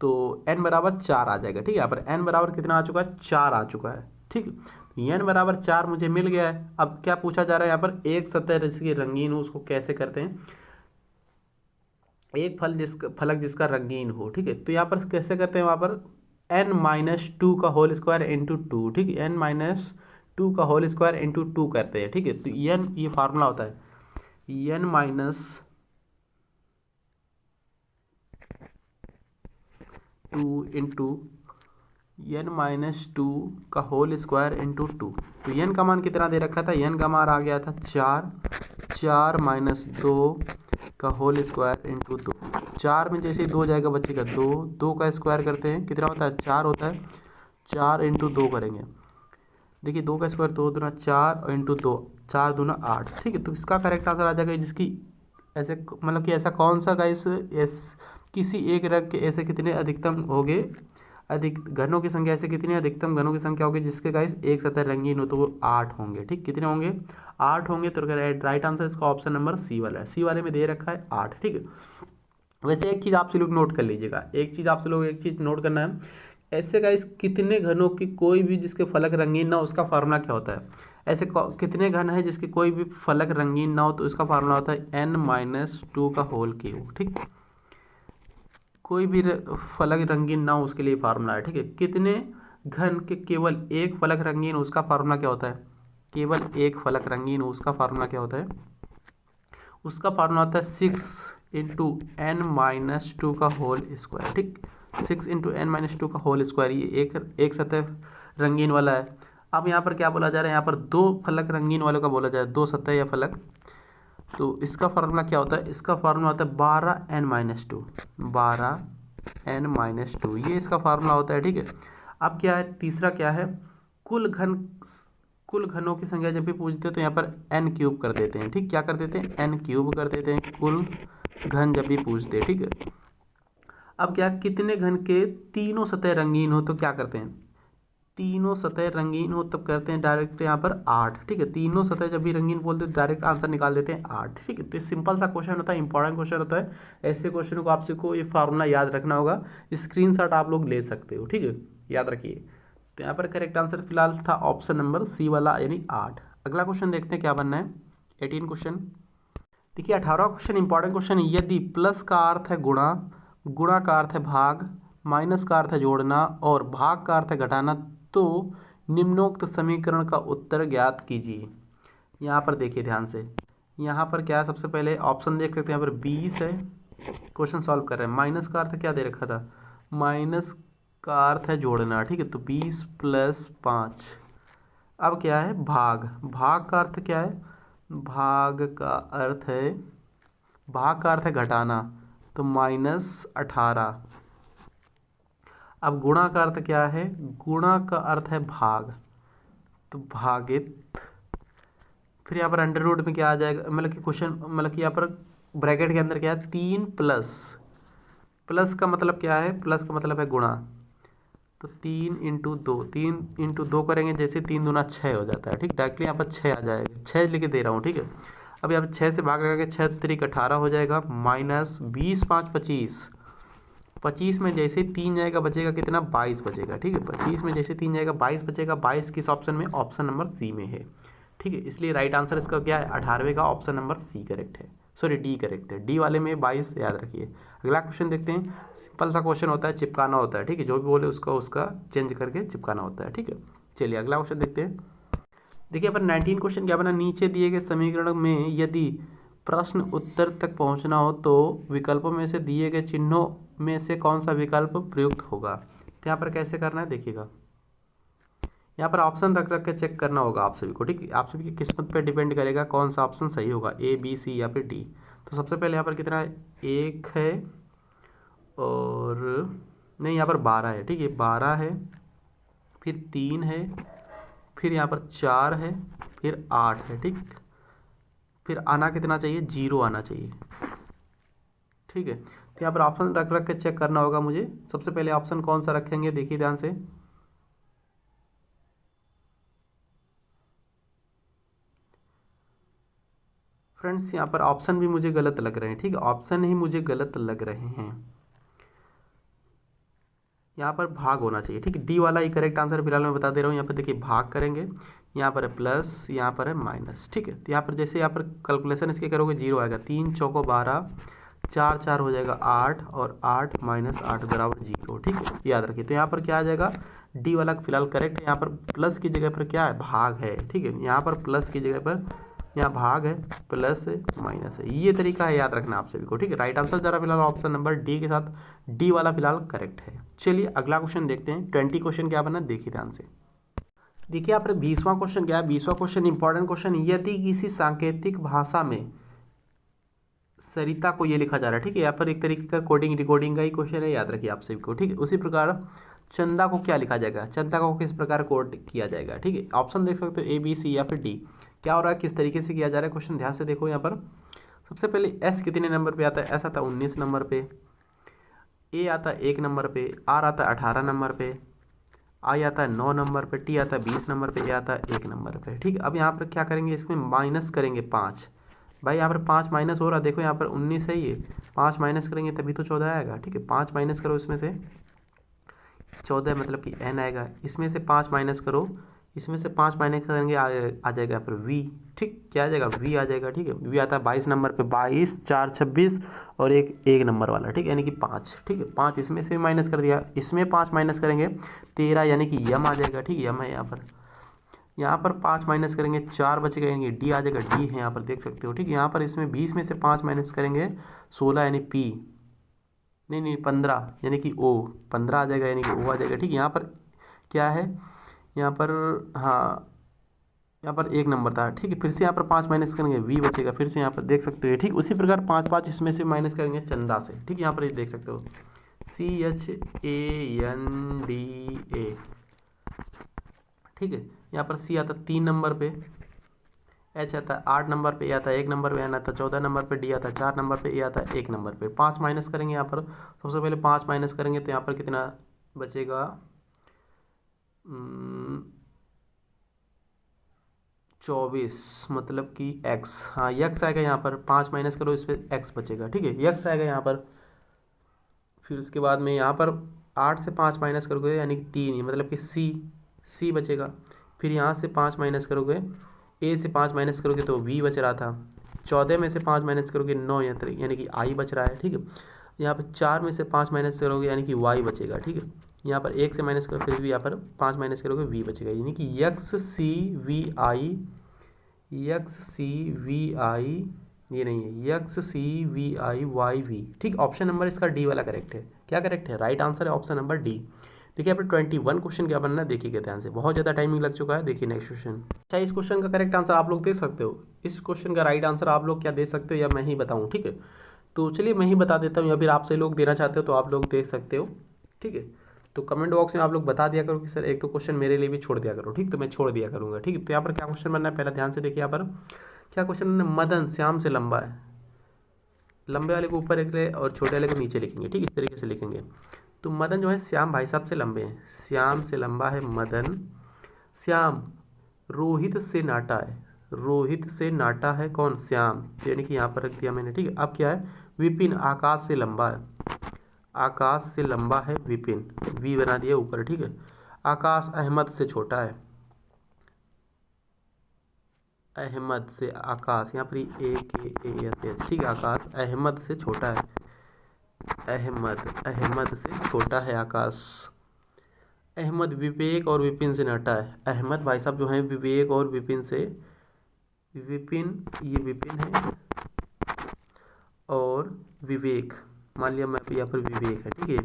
तो n बराबर 4 आ जाएगा, ठीक है। यहाँ पर n बराबर कितना आ चुका है, 4 आ चुका है, ठीक। तो n बराबर 4 मुझे मिल गया है। अब क्या पूछा जा रहा है यहाँ पर, एक सतह जिसकी रंगीन हो उसको कैसे करते हैं, एक फलक जिसका रंगीन हो। ठीक है, तो यहाँ पर कैसे करते हैं, वहाँ पर n-2 का होल स्क्वायर इंटू टू। ठीक है, n-2 का होल स्क्वायर इंटू टू करते हैं। ठीक है, तो n ये फार्मूला होता है n माइनस 2 इंटू n-2 का होल स्क्वायर इंटू टू। तो n का मान कितना दे रखा था, n का मान आ गया था 4 माइनस 2 का होल स्क्वायर इंटू 2। 4 में जैसे 2 जाएगा बचेगा 2, 2 का स्क्वायर करते हैं कितना होता है 4 होता है, 4 इंटू 2 करेंगे। देखिए 2 का स्क्वायर 2 दूना 4 और इंटू 2 4 दूना 8। ठीक है, तो इसका करेक्ट आंसर आ जाएगा जिसकी ऐसे मतलब कि ऐसा कौन सा गाइस किसी एक रंग के ऐसे कितने अधिकतम होंगे, अधिक घनों की संख्या ऐसे कितनी अधिकतम घनों की संख्या होगी जिसके गाइस एक सतह रंगीन हो, तो वो 8 होंगे। ठीक, कितने होंगे 8 होंगे। तो राइट आंसर इसका ऑप्शन नंबर सी वाला है, सी वाले में दे रखा है 8। ठीक है, वैसे एक चीज़ आपसे लोग नोट कर लीजिएगा, एक चीज़ नोट करना है, ऐसे गाइस कितने घनों की कोई भी जिसके फलक रंगीन ना हो उसका फार्मूला क्या होता है, ऐसे कितने घन है जिसके कोई भी फलक रंगीन ना हो तो उसका फार्मूला होता है n-2 का होल क्यूब। ठीक, कोई भी फलक रंगीन ना हो उसके लिए फार्मूला है। ठीक है, कितने घन के केवल एक फलक रंगीन हो उसका फार्मूला क्या होता है, केवल एक फलक रंगीन हो उसका फार्मूला क्या होता है, उसका फार्मूला होता है 6 इंटू n-2 का होल स्क्वायर। ठीक, 6 इंटू n-2 का होल स्क्वायर, ये एक सतह रंगीन वाला है। अब यहाँ पर क्या बोला जा रहा है, यहाँ पर दो फलक रंगीन वालों का बोला जा रहा है, दो सतह या फलक। तो इसका फार्मूला क्या होता है, इसका फार्मूला होता है 12n-2, 12n-2, ये इसका फार्मूला होता है। ठीक है, अब क्या है, तीसरा क्या है, कुल घनों की संख्या जब भी पूछते हैं तो यहाँ पर n क्यूब कर देते हैं। ठीक, क्या कर देते हैं, n क्यूब कर देते हैं कुल घन जब भी पूछते हैं। ठीक है, अब क्या, कितने घन के तीनों सतह रंगीन हो तो क्या करते हैं, तीनों सतह रंगीन हो तब करते हैं डायरेक्ट यहाँ पर 8। ठीक है, तीनों सतह जब भी रंगीन बोलते हैं डायरेक्ट आंसर निकाल देते हैं 8। ठीक है, तो सिंपल सा क्वेश्चन होता है, इंपॉर्टेंट क्वेश्चन होता है। ऐसे क्वेश्चन को आपसे को ये फार्मूला याद रखना होगा, स्क्रीनशॉट आप लोग ले सकते हो। ठीक है, याद रखिए। तो यहाँ पर करेक्ट आंसर फिलहाल था ऑप्शन नंबर सी वाला यानी 8। अगला क्वेश्चन देखते हैं क्या बनना है, 18 क्वेश्चन। देखिए 18वां क्वेश्चन इंपॉर्टेंट क्वेश्चन है, यदि प्लस का अर्थ है गुणा, गुणा का अर्थ है भाग, माइनस का अर्थ है जोड़ना और भाग का अर्थ है घटाना, तो निम्नोक्त समीकरण का उत्तर ज्ञात कीजिए। यहाँ पर देखिए ध्यान से, यहाँ पर क्या है, सबसे पहले ऑप्शन देख सकते हैं, यहाँ पर 20 है, क्वेश्चन सॉल्व कर रहे हैं। माइनस का अर्थ क्या दे रखा था, माइनस का अर्थ है जोड़ना। ठीक है, तो 20 + 5। अब क्या है, भाग, भाग का अर्थ क्या है, भाग का अर्थ है घटाना, तो -18। अब गुणा का अर्थ क्या है, गुणा का अर्थ है भाग, तो भागित, फिर यहाँ पर अंडर रूट में क्या आ जाएगा, मतलब कि क्वेश्चन मतलब कि यहाँ पर ब्रैकेट के अंदर क्या है 3 प्लस का मतलब क्या है, प्लस का मतलब है गुणा, तो 3 इंटू 2, 3 इंटू 2 करेंगे जैसे 3 दूना 6 हो जाता है। ठीक, डायरेक्टली यहाँ पर 6 आ जाएगा, 6 लिख दे रहा हूँ। ठीक है, अब यहाँ पर 6 से भाग लगा के 6 × 18 हो जाएगा, -20 × 5 = 25। 25 में जैसे 3 जाएगा बचेगा कितना, 22 बचेगा। ठीक है, 25 में जैसे 3 जाएगा 22 बचेगा, 22 किस ऑप्शन में, ऑप्शन नंबर सी में है। ठीक है, इसलिए राइट आंसर इसका क्या है, 18वें का ऑप्शन नंबर सी करेक्ट है, सॉरी डी करेक्ट है, डी वाले में 22 याद रखिए। अगला क्वेश्चन देखते हैं, सिंपल सा क्वेश्चन होता है, चिपकाना होता है। ठीक है, जो भी बोले उसका चेंज करके चिपकाना होता है। ठीक है, चलिए अगला क्वेश्चन देखते हैं। देखिए अपन 19 क्वेश्चन क्या बना, नीचे दिए गए समीकरण में यदि प्रश्न उत्तर तक पहुंचना हो तो विकल्पों में से दिए गए चिन्हों में से कौन सा विकल्प प्रयुक्त होगा। तो यहाँ पर कैसे करना है देखिएगा, यहाँ पर ऑप्शन रख के चेक करना होगा आप सभी को। ठीक है, आप सभी की किस्मत पे डिपेंड करेगा कौन सा ऑप्शन सही होगा, ए बी सी या फिर डी। तो सबसे पहले यहाँ पर कितना है, 1 है और नहीं यहाँ पर 12 है। ठीक है, 12 है, फिर 3 है, फिर यहाँ पर 4 है, फिर 8 है। ठीक, फिर आना कितना चाहिए, 0 आना चाहिए। ठीक है, तो यहाँ पर ऑप्शन रख के चेक करना होगा मुझे। सबसे पहले ऑप्शन कौन सा रखेंगे, देखिए ध्यान से, फ्रेंड्स यहाँ पर ऑप्शन भी मुझे गलत लग रहे हैं। ठीक है, ऑप्शन ही मुझे गलत लग रहे हैं। यहाँ पर भाग होना चाहिए, ठीक है। डी वाला ही करेक्ट आंसर फिलहाल मैं बता दे रहा हूँ। यहाँ पर देखिए भाग करेंगे, यहाँ पर है प्लस, यहाँ पर है माइनस, ठीक है। तो यहाँ पर जैसे यहाँ पर कैलकुलेशन इसके करोगे 0 आएगा, 3 चौको 12, 4 4 हो जाएगा 8, और 8 माइनस 8 बराबर 0, ठीक है, याद रखिए। तो यहाँ पर क्या आ जाएगा, डी वाला फिलहाल करेक्ट है। यहाँ पर प्लस की जगह पर क्या है, भाग है, ठीक है। यहाँ पर प्लस की जगह पर यहाँ भाग है, प्लस है, माइनस है, ये तरीका है याद रखना आप सभी को, ठीक है। राइट आंसर जरा फिलहाल ऑप्शन नंबर डी के साथ, डी वाला फिलहाल करेक्ट है। चलिए अगला क्वेश्चन देखते हैं। 20 क्वेश्चन क्या बना, देखिए ध्यान से। देखिए यहाँ पर 20वां क्वेश्चन क्या है। 20वां क्वेश्चन इंपॉर्टेंट क्वेश्चन, यदि किसी सांकेतिक भाषा में सरिता को ये लिखा जा रहा है, ठीक है। यहाँ पर एक तरीके का कोडिंग डिकोडिंग का ही क्वेश्चन है, याद रखिए आप सभी को, ठीक है। उसी प्रकार चंदा को क्या लिखा जाएगा, चंदा को किस प्रकार कोड किया जाएगा, ठीक है। ऑप्शन देख सकते हो ए बी सी या फिर डी। क्या हो रहा है, किस तरीके से किया जा रहा है क्वेश्चन, ध्यान से देखो। यहाँ पर सबसे पहले एस कितने नंबर पे आता है, एस आता है 19 नंबर पे, ए आता है 1 नंबर पे, आर आता है 18 नंबर पे, आई आता है 9 नंबर पे, टी आता है 20 नंबर पे, ए आता है 1 नंबर पे, ठीक है। अब यहाँ पर क्या करेंगे, इसमें माइनस करेंगे 5। भाई यहाँ पर 5 माइनस हो रहा है, देखो यहाँ पर 19 है, ये 5 माइनस करेंगे तभी तो 14 आएगा, ठीक है। 5 माइनस करो इसमें से 14 मतलब कि n आएगा, इसमें से 5 माइनस करो, इसमें से 5 माइनस करेंगे आ जाएगा यहाँ पर v, ठीक, क्या आ जाएगा, v आ जाएगा, ठीक है। v आता है 22 नंबर पे, 22 4 26 और एक नंबर वाला, ठीक है, यानी कि 5, ठीक है। 5 इसमें से माइनस कर दिया, इसमें 5 माइनस करेंगे 13, यानी कि यम आ जाएगा, ठीक है, यम है यहाँ पर 5 माइनस करेंगे 4 बचेगा, यानी डी आ जाएगा, डी है यहाँ पर देख सकते हो, ठीक है। यहाँ पर इसमें 20 में से 5 माइनस करेंगे 16, यानी पी, नहीं 15, यानी कि ओ, 15 आ जाएगा, यानी कि ओ आ जाएगा, ठीक है। यहाँ पर क्या है, यहाँ पर हाँ, यहाँ पर 1 नंबर था, ठीक है। फिर से यहाँ पर 5 माइनस करेंगे वी बचेगा, फिर से यहाँ पर देख सकते हो, ठीक। उसी प्रकार 5 इसमें से माइनस करेंगे चंदा से, ठीक है। यहाँ पर ये देख सकते हो CHANDA, ठीक है। यहाँ पर सी आता 3 नंबर पे, एच आता है 8 नंबर पे, ए आता है 1 नंबर पे, एन आता है 14 नंबर पे, डी आता है 4 नंबर पे, ए आता है 1 नंबर पे। 5 माइनस करेंगे यहाँ पर, सबसे पहले 5 माइनस करेंगे तो यहाँ पर कितना बचेगा, 24, मतलब कि x, हाँ x आएगा यहाँ पर। 5 माइनस करो, इस पर x बचेगा, ठीक है, x आएगा यहाँ पर। फिर उसके बाद में यहाँ पर 8 से 5 माइनस करोगे यानी कि 3, मतलब कि c बचेगा। फिर यहाँ से 5 माइनस करोगे, a से 5 माइनस करोगे तो v बच रहा था। 14 में से 5 माइनस करोगे 9, यानी कि i बच रहा है, ठीक है। यहाँ पर 4 में से 5 माइनस करोगे यानी कि y बचेगा, ठीक है। यहाँ पर 1 से माइनस करोगे, फिर भी यहाँ पर 5 माइनस करोगे v बचेगा, यानी कि XCVI, ये नहीं है, XCVIYV, ठीक। ऑप्शन नंबर इसका डी वाला करेक्ट है। क्या करेक्ट है, राइट आंसर है ऑप्शन नंबर डी। देखिए यहाँ पर 21 क्वेश्चन क्या बनना है, देखिए ध्यान से, बहुत ज़्यादा टाइमिंग लग चुका है। देखिए नेक्स्ट क्वेश्चन। अच्छा, इस क्वेश्चन का करेक्ट आंसर आप लोग दे सकते हो, इस क्वेश्चन का राइट आंसर आप लोग क्या दे सकते हो या मैं ही बताऊँ, ठीक है। तो चलिए मैं ही बता देता हूँ, या फिर आपसे लोग देना चाहते हो तो आप लोग दे सकते हो, ठीक है। तो कमेंट बॉक्स में आप लोग बता दिया करो कि सर एक तो क्वेश्चन मेरे लिए भी छोड़ दिया करो, ठीक। तो मैं छोड़ दिया करूँगा, ठीक है। तो यहाँ पर क्या क्वेश्चन बनना है, पहला ध्यान से देखिए। यहाँ पर क्या क्वेश्चन है, मदन श्याम से लंबा है, लंबे वाले को ऊपर लिख और छोटे वाले को नीचे लिखेंगे, ठीक, इस तरीके से लिखेंगे। तो मदन जो है श्याम भाई साहब से लंबे हैं, श्याम से लंबा है मदन। श्याम रोहित से नाटा है, रोहित से नाटा है कौन, श्याम, यानी कि यहाँ पर रख दिया मैंने, ठीक है। अब क्या है, विपिन आकाश से लंबा है, आकाश से लंबा है विपिन, वी बना दिया ऊपर, ठीक है। आकाश अहमद से छोटा है, अहमद से आकाश, यहाँ पर AKAS, ठीक है। आकाश अहमद से छोटा है, अहमद से छोटा है आकाश। अहमद विवेक और विपिन से नाटा है, अहमद भाई साहब जो हैं विवेक और विपिन से, विपिन, ये विपिन है और विवेक, मान लिया मैं यहाँ पर विवेक है, ठीक है,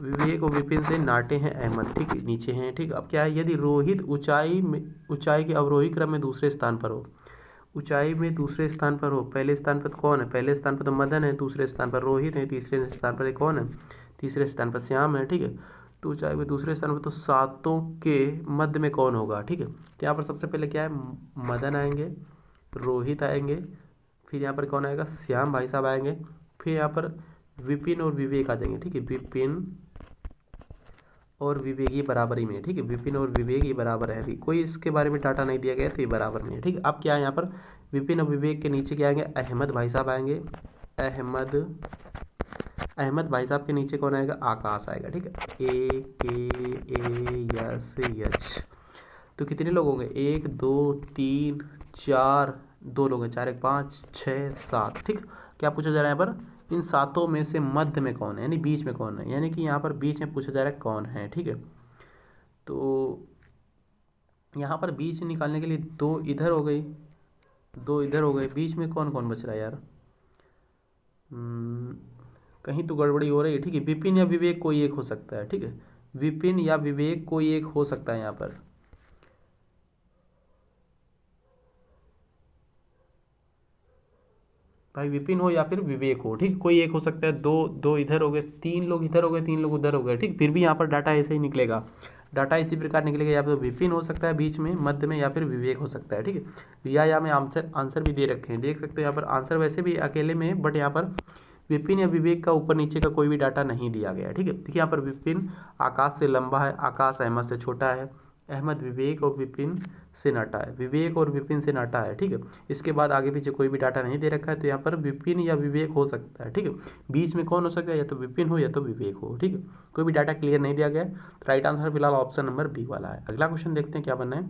विवेक और विपिन से नाटे हैं अहमद, ठीक है, नीचे हैं, ठीक। अब क्या है, यदि रोहित ऊंचाई के अवरोही क्रम में दूसरे स्थान पर हो, ऊंचाई में दूसरे स्थान पर हो, पहले स्थान पर कौन है, पहले स्थान पर तो मदन है, दूसरे स्थान पर रोहित है, तीसरे स्थान पर कौन है, तीसरे स्थान पर श्याम है, ठीक है। तो ऊंचाई में दूसरे स्थान पर तो सातों के मध्य में कौन होगा, ठीक है। तो यहाँ पर सबसे पहले क्या है, मदन आएंगे, रोहित आएंगे, फिर यहाँ पर कौन आएगा, श्याम भाई साहब आएंगे, फिर यहाँ पर विपिन और विवेक आ जाएंगे, ठीक है। विपिन और विवेक ये बराबरी में है, ठीक है, विपिन और विवेक ये बराबर है, अभी कोई इसके बारे में डाटा नहीं दिया गया तो ये बराबर में है, ठीक है। अब क्या है, यहाँ पर विपिन और विवेक के नीचे क्या आएंगे, अहमद भाई साहब आएंगे, अहमद भाई साहब के नीचे कौन आएगा, आकाश आएगा। ठीक है, AKASH। तो कितने लोग होंगे, 1 2 3 4, 2 लोग हैं, 4 1 5 6 7। ठीक, क्या पूछा जा रहा है यहाँ पर, इन सातों में से मध्य में कौन है, यानी बीच में कौन है, यानी कि यहाँ पर बीच में पूछा जा रहा है कौन है। ठीक है, तो यहाँ पर बीच निकालने के लिए 2 इधर हो गई, 2 इधर हो गए, बीच में कौन कौन बच रहा है यार। कहीं तो गड़बड़ी हो रही है। ठीक है, विपिन या विवेक कोई एक हो सकता है। ठीक है, विपिन या विवेक कोई एक हो सकता है यहाँ पर। भाई विपिन हो या फिर विवेक हो, ठीक, कोई एक हो सकता है। दो इधर हो गए, 3 लोग इधर हो गए, 3 लोग उधर हो गए। ठीक, फिर भी यहाँ पर डाटा ऐसे ही निकलेगा, डाटा इसी प्रकार निकलेगा, या फिर विपिन हो सकता है बीच में मध्य में, या फिर विवेक हो सकता है। ठीक है, या में आंसर भी दे रखे हैं, देख सकते हो यहाँ पर आंसर वैसे भी अकेले में, बट यहाँ पर विपिन या विवेक का ऊपर नीचे का कोई भी डाटा नहीं दिया गया है। ठीक है, देखिए यहाँ पर विपिन आकाश से लंबा है, आकाश अहमद से छोटा है, अहमद विवेक और विपिन से नाटा है, विवेक और विपिन से नाटा है। ठीक है, इसके बाद आगे पीछे कोई भी डाटा नहीं दे रखा है, तो यहाँ पर विपिन या विवेक हो सकता है। ठीक है, बीच में कौन हो सकता है, या तो विपिन हो या तो विवेक हो। ठीक है, कोई भी डाटा क्लियर नहीं दिया गया है, तो राइट आंसर फिलहाल ऑप्शन नंबर बी वाला है। अगला क्वेश्चन देखते हैं क्या बनना है।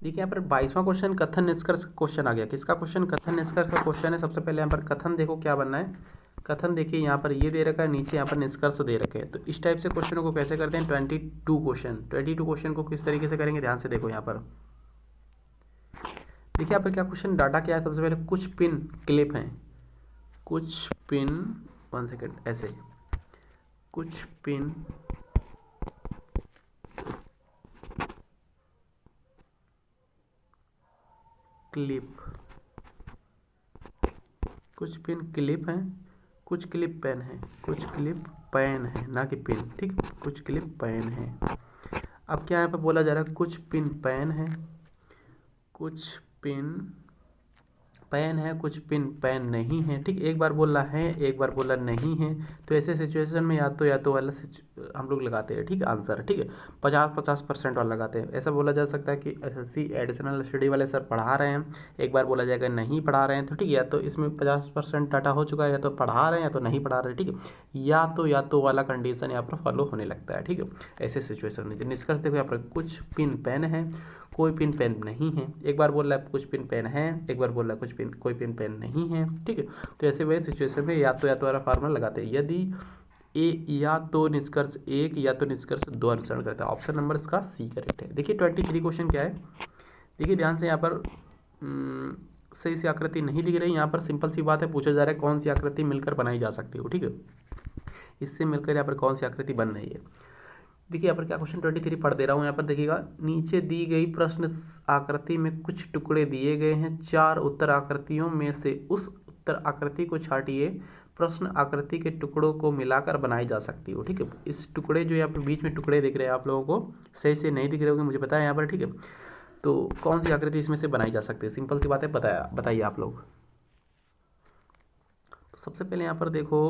देखिए यहाँ पर 22वां क्वेश्चन कथन निष्कर्ष क्वेश्चन आ गया। किसका क्वेश्चन, कथन निष्कर्ष का क्वेश्चन है। सबसे पहले यहाँ पर कथन देखो क्या बनना है। कथन देखिए यहाँ पर ये दे रखा है, नीचे यहाँ पर निष्कर्ष दे रखे हैं। तो इस टाइप से क्वेश्चनों को कैसे करते हैं, 22 क्वेश्चन को किस तरीके से करेंगे, ध्यान से देखो यहाँ पर। देखिए यहाँ पर क्या क्वेश्चन, डाटा क्या है, सबसे पहले कुछ पिन क्लिप हैं, कुछ पिन 1 सेकेंड ऐसे, कुछ पिन क्लिप, कुछ पिन क्लिप हैं, कुछ क्लिप पेन है, कुछ क्लिप पेन है, ना कि पिन। ठीक, कुछ क्लिप पेन है। अब क्या यहाँ पे बोला जा रहा है, कुछ पिन पेन है, कुछ पिन पेन है, कुछ पिन पेन नहीं है। ठीक, एक बार बोला है, एक बार बोला नहीं है, तो ऐसे सिचुएशन में या तो वाला हम लोग लगाते हैं। ठीक है, आंसर। ठीक है, 50% वाला लगाते हैं। ऐसा बोला जा सकता है कि SSC एडिशनल स्टडी वाले सर पढ़ा रहे हैं, एक बार बोला जाएगा नहीं पढ़ा रहे हैं, तो ठीक है, या तो इसमें 50% डाटा हो चुका है, या तो पढ़ा रहे हैं या तो नहीं पढ़ा रहे। ठीक है, या तो वाला कंडीशन यहाँ पर फॉलो होने लगता है। ठीक है, ऐसे सिचुएशन में निष्कर्ष देखो यहाँ पर, कुछ पिन पेन है, कोई पिन पेन नहीं है। एक बार बोल रहा है कुछ पिन पेन है, एक बार बोल रहा है कोई पिन पेन नहीं है। ठीक है, तो ऐसे वही सिचुएशन में या तो वाला फार्मूला लगाते हैं। यदि या तो निष्कर्ष 1 या तो निष्कर्ष 2 अनुसरण करता है, ऑप्शन नंबर इसका सी करेक्ट है। देखिए 23 क्वेश्चन क्या है, देखिए ध्यान से, यहाँ पर सही सी आकृति नहीं दिख रही। यहाँ पर सिंपल सी बात है, पूछा जा रहा है कौन सी आकृति मिलकर बनाई जा सकती हो। ठीक है, इससे मिलकर यहाँ पर कौन सी आकृति बन रही है। देखिए यहाँ पर क्या क्वेश्चन 23 पढ़ दे रहा हूँ, यहाँ पर देखिएगा, नीचे दी गई प्रश्न आकृति में कुछ टुकड़े दिए गए हैं, 4 उत्तर आकृतियों में से उस उत्तर आकृति को छांटिए, प्रश्न आकृति के टुकड़ों को मिलाकर बनाई जा सकती हो। ठीक है, इस टुकड़े जो यहाँ पर बीच में टुकड़े दिख रहे हैं आप लोगों को, सही से नहीं दिख रहे होंगे, मुझे पता है यहाँ पर। ठीक है, तो कौन सी आकृति इसमें से बनाई जा सकती है, सिंपल सी बात है, बताइए आप लोग। तो सबसे पहले यहाँ पर देखो,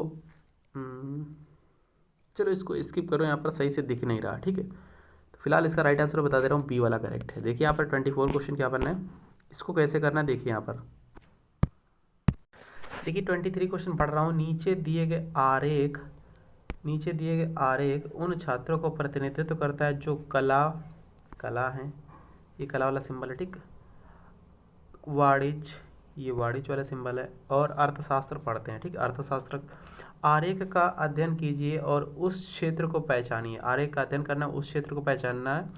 चलो इसको स्किप करो, यहाँ पर सही से दिख नहीं रहा। ठीक है, तो फिलहाल इसका राइट आंसर बता दे रहा हूँ, बी वाला करेक्ट है। देखिए यहाँ पर 24 क्वेश्चन क्या करना है, इसको कैसे करना है, देखिए यहाँ पर। देखिए 23 क्वेश्चन पढ़ रहा हूँ, नीचे दिए गए आरेख उन छात्रों को प्रतिनिधित्व करता है जो कला है, ये कला वाला सिंबल है। ठीक, वाणिज्य, ये वाणिज्य वाला सिंबल है, और अर्थशास्त्र पढ़ते हैं। ठीक, अर्थशास्त्र। आरेख का अध्ययन कीजिए और उस क्षेत्र को पहचानिए। आरेख का अध्ययन करना, उस क्षेत्र को पहचानना है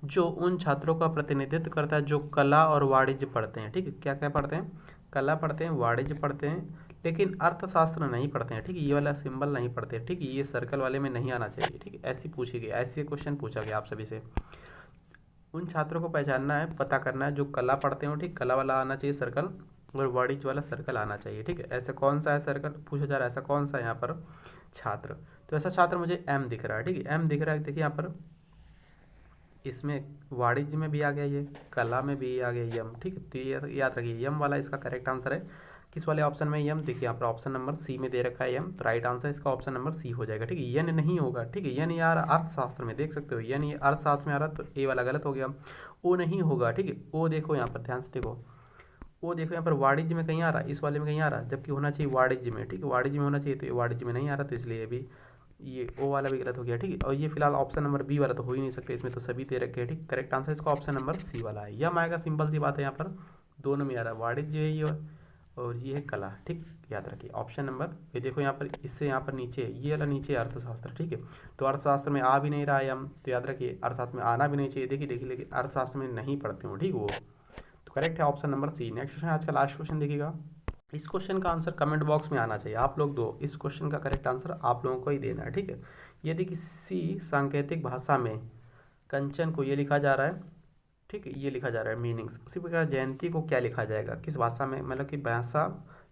जो उन छात्रों का प्रतिनिधित्व करता है जो कला और वाणिज्य पढ़ते हैं। ठीक है, क्या क्या पढ़ते हैं, कला पढ़ते हैं, वाणिज्य पढ़ते हैं, लेकिन अर्थशास्त्र नहीं पढ़ते हैं। ठीक है, ये वाला सिंबल नहीं पढ़ते हैं। ठीक है, ये सर्कल वाले में नहीं आना चाहिए। ठीक है, ऐसी पूछी गई, ऐसे क्वेश्चन पूछा गया आप सभी से। उन छात्रों को पहचानना है, पता करना है जो कला पढ़ते हो। ठीक, कला वाला आना चाहिए सर्कल, और वाणिज्य वाला सर्कल आना चाहिए। ठीक है, ऐसा कौन सा है सर्कल पूछा जा रहा है, ऐसा कौन सा यहाँ पर छात्र, तो ऐसा छात्र मुझे एम दिख रहा है। ठीक है, एम दिख रहा है। देखिए यहाँ पर इसमें वाणिज्य में भी आ गया, ये कला में भी आ गया यम। ठीक है, तो ये याद रखिए, यम वाला इसका करेक्ट आंसर है। किस वाले ऑप्शन में, यम। देखिए यहाँ पर ऑप्शन नंबर सी में दे रखा है यम, तो राइट आंसर इसका ऑप्शन नंबर सी हो जाएगा। ठीक है, यन नहीं होगा। ठीक है, यन ये आ रहा अर्थशास्त्र में, देख सकते हो, यन ये अर्थशास्त्र में आ रहा, तो ए वाला गलत हो गया। ओ नहीं होगा। ठीक है, ओ देखो यहाँ पर ध्यान से देखो, वो देखो यहाँ पर वाणिज्य में कहीं आ रहा है, इस वाले में कहीं आ रहा है, जबकि होना चाहिए वाणिज्य में, ठीक है, वाणिज्य में होना चाहिए, तो ये वाणिज्य में नहीं आ रहा, तो इसलिए भी ये ओ वाला भी गलत हो गया, ठीक है। और ये फिलहाल ऑप्शन नंबर बी वाला तो हो ही नहीं सकता, इसमें तो सभी दे रखे हैं, ठीक। करेक्ट आंसर इसका ऑप्शन नंबर सी वाला है, यह आएगा, सिंपल सी बात है, यहाँ पर दोनों में आ रहा है, वाणिज्य है ये और ये है कला, ठीक। याद रखिए ऑप्शन नंबर, ये देखो यहाँ पर, इससे यहाँ पर नीचे ये वाला नीचे अर्थशास्त्र, ठीक है। तो अर्थशास्त्र में आ भी नहीं रहा है हम, तो याद रखिए अर्थशास्त्र में आना भी नहीं चाहिए, देखिए देखिए, लेकिन अर्थशास्त्र में नहीं पढ़ते हो, ठीक। वो तो करेक्ट है option number C. Next question, आज का लास्ट क्वेश्चन देखिएगा, इस क्वेश्चन का आंसर कमेंट बॉक्स में आना चाहिए, आप लोग दो, इस क्वेश्चन का करेक्ट आंसर आप लोगों को ही देना है, ठीक है। यदि किसी सांकेतिक भाषा में कंचन को ये लिखा जा रहा है, ठीक है, ये लिखा जा रहा है मीनिंग्स, उसी प्रकार जयंती को क्या लिखा जाएगा, किस भाषा में, मतलब कि भाषा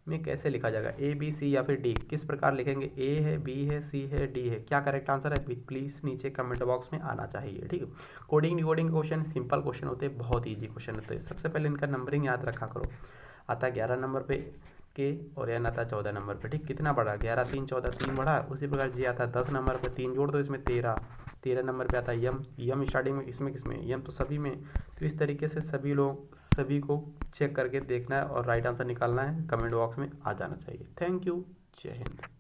में कैसे लिखा जाएगा, ए बी सी या फिर डी, किस प्रकार लिखेंगे, ए है, बी है, सी है, डी है, क्या करेक्ट आंसर है, प्लीज़ नीचे कमेंट बॉक्स में आना चाहिए, ठीक है। Coding decoding question simple question होते हैं, बहुत ईजी क्वेश्चन होते हैं। सबसे पहले इनका नंबरिंग याद रखा करो, आता 11 नंबर पे के और एन आता 14 नंबर पे, ठीक। कितना बढ़ा, 11 3 14 3 बढ़ा, उसी प्रकार जी आता है 10 नंबर पे, 3 जोड़ दो इसमें 13 नंबर पे आता है यम स्टार्टिंग में किसमें किसमें, यम तो सभी में। तो इस तरीके से सभी को चेक करके देखना है और राइट आंसर निकालना है, कमेंट बॉक्स में आ जाना चाहिए। थैंक यू, जय हिंद।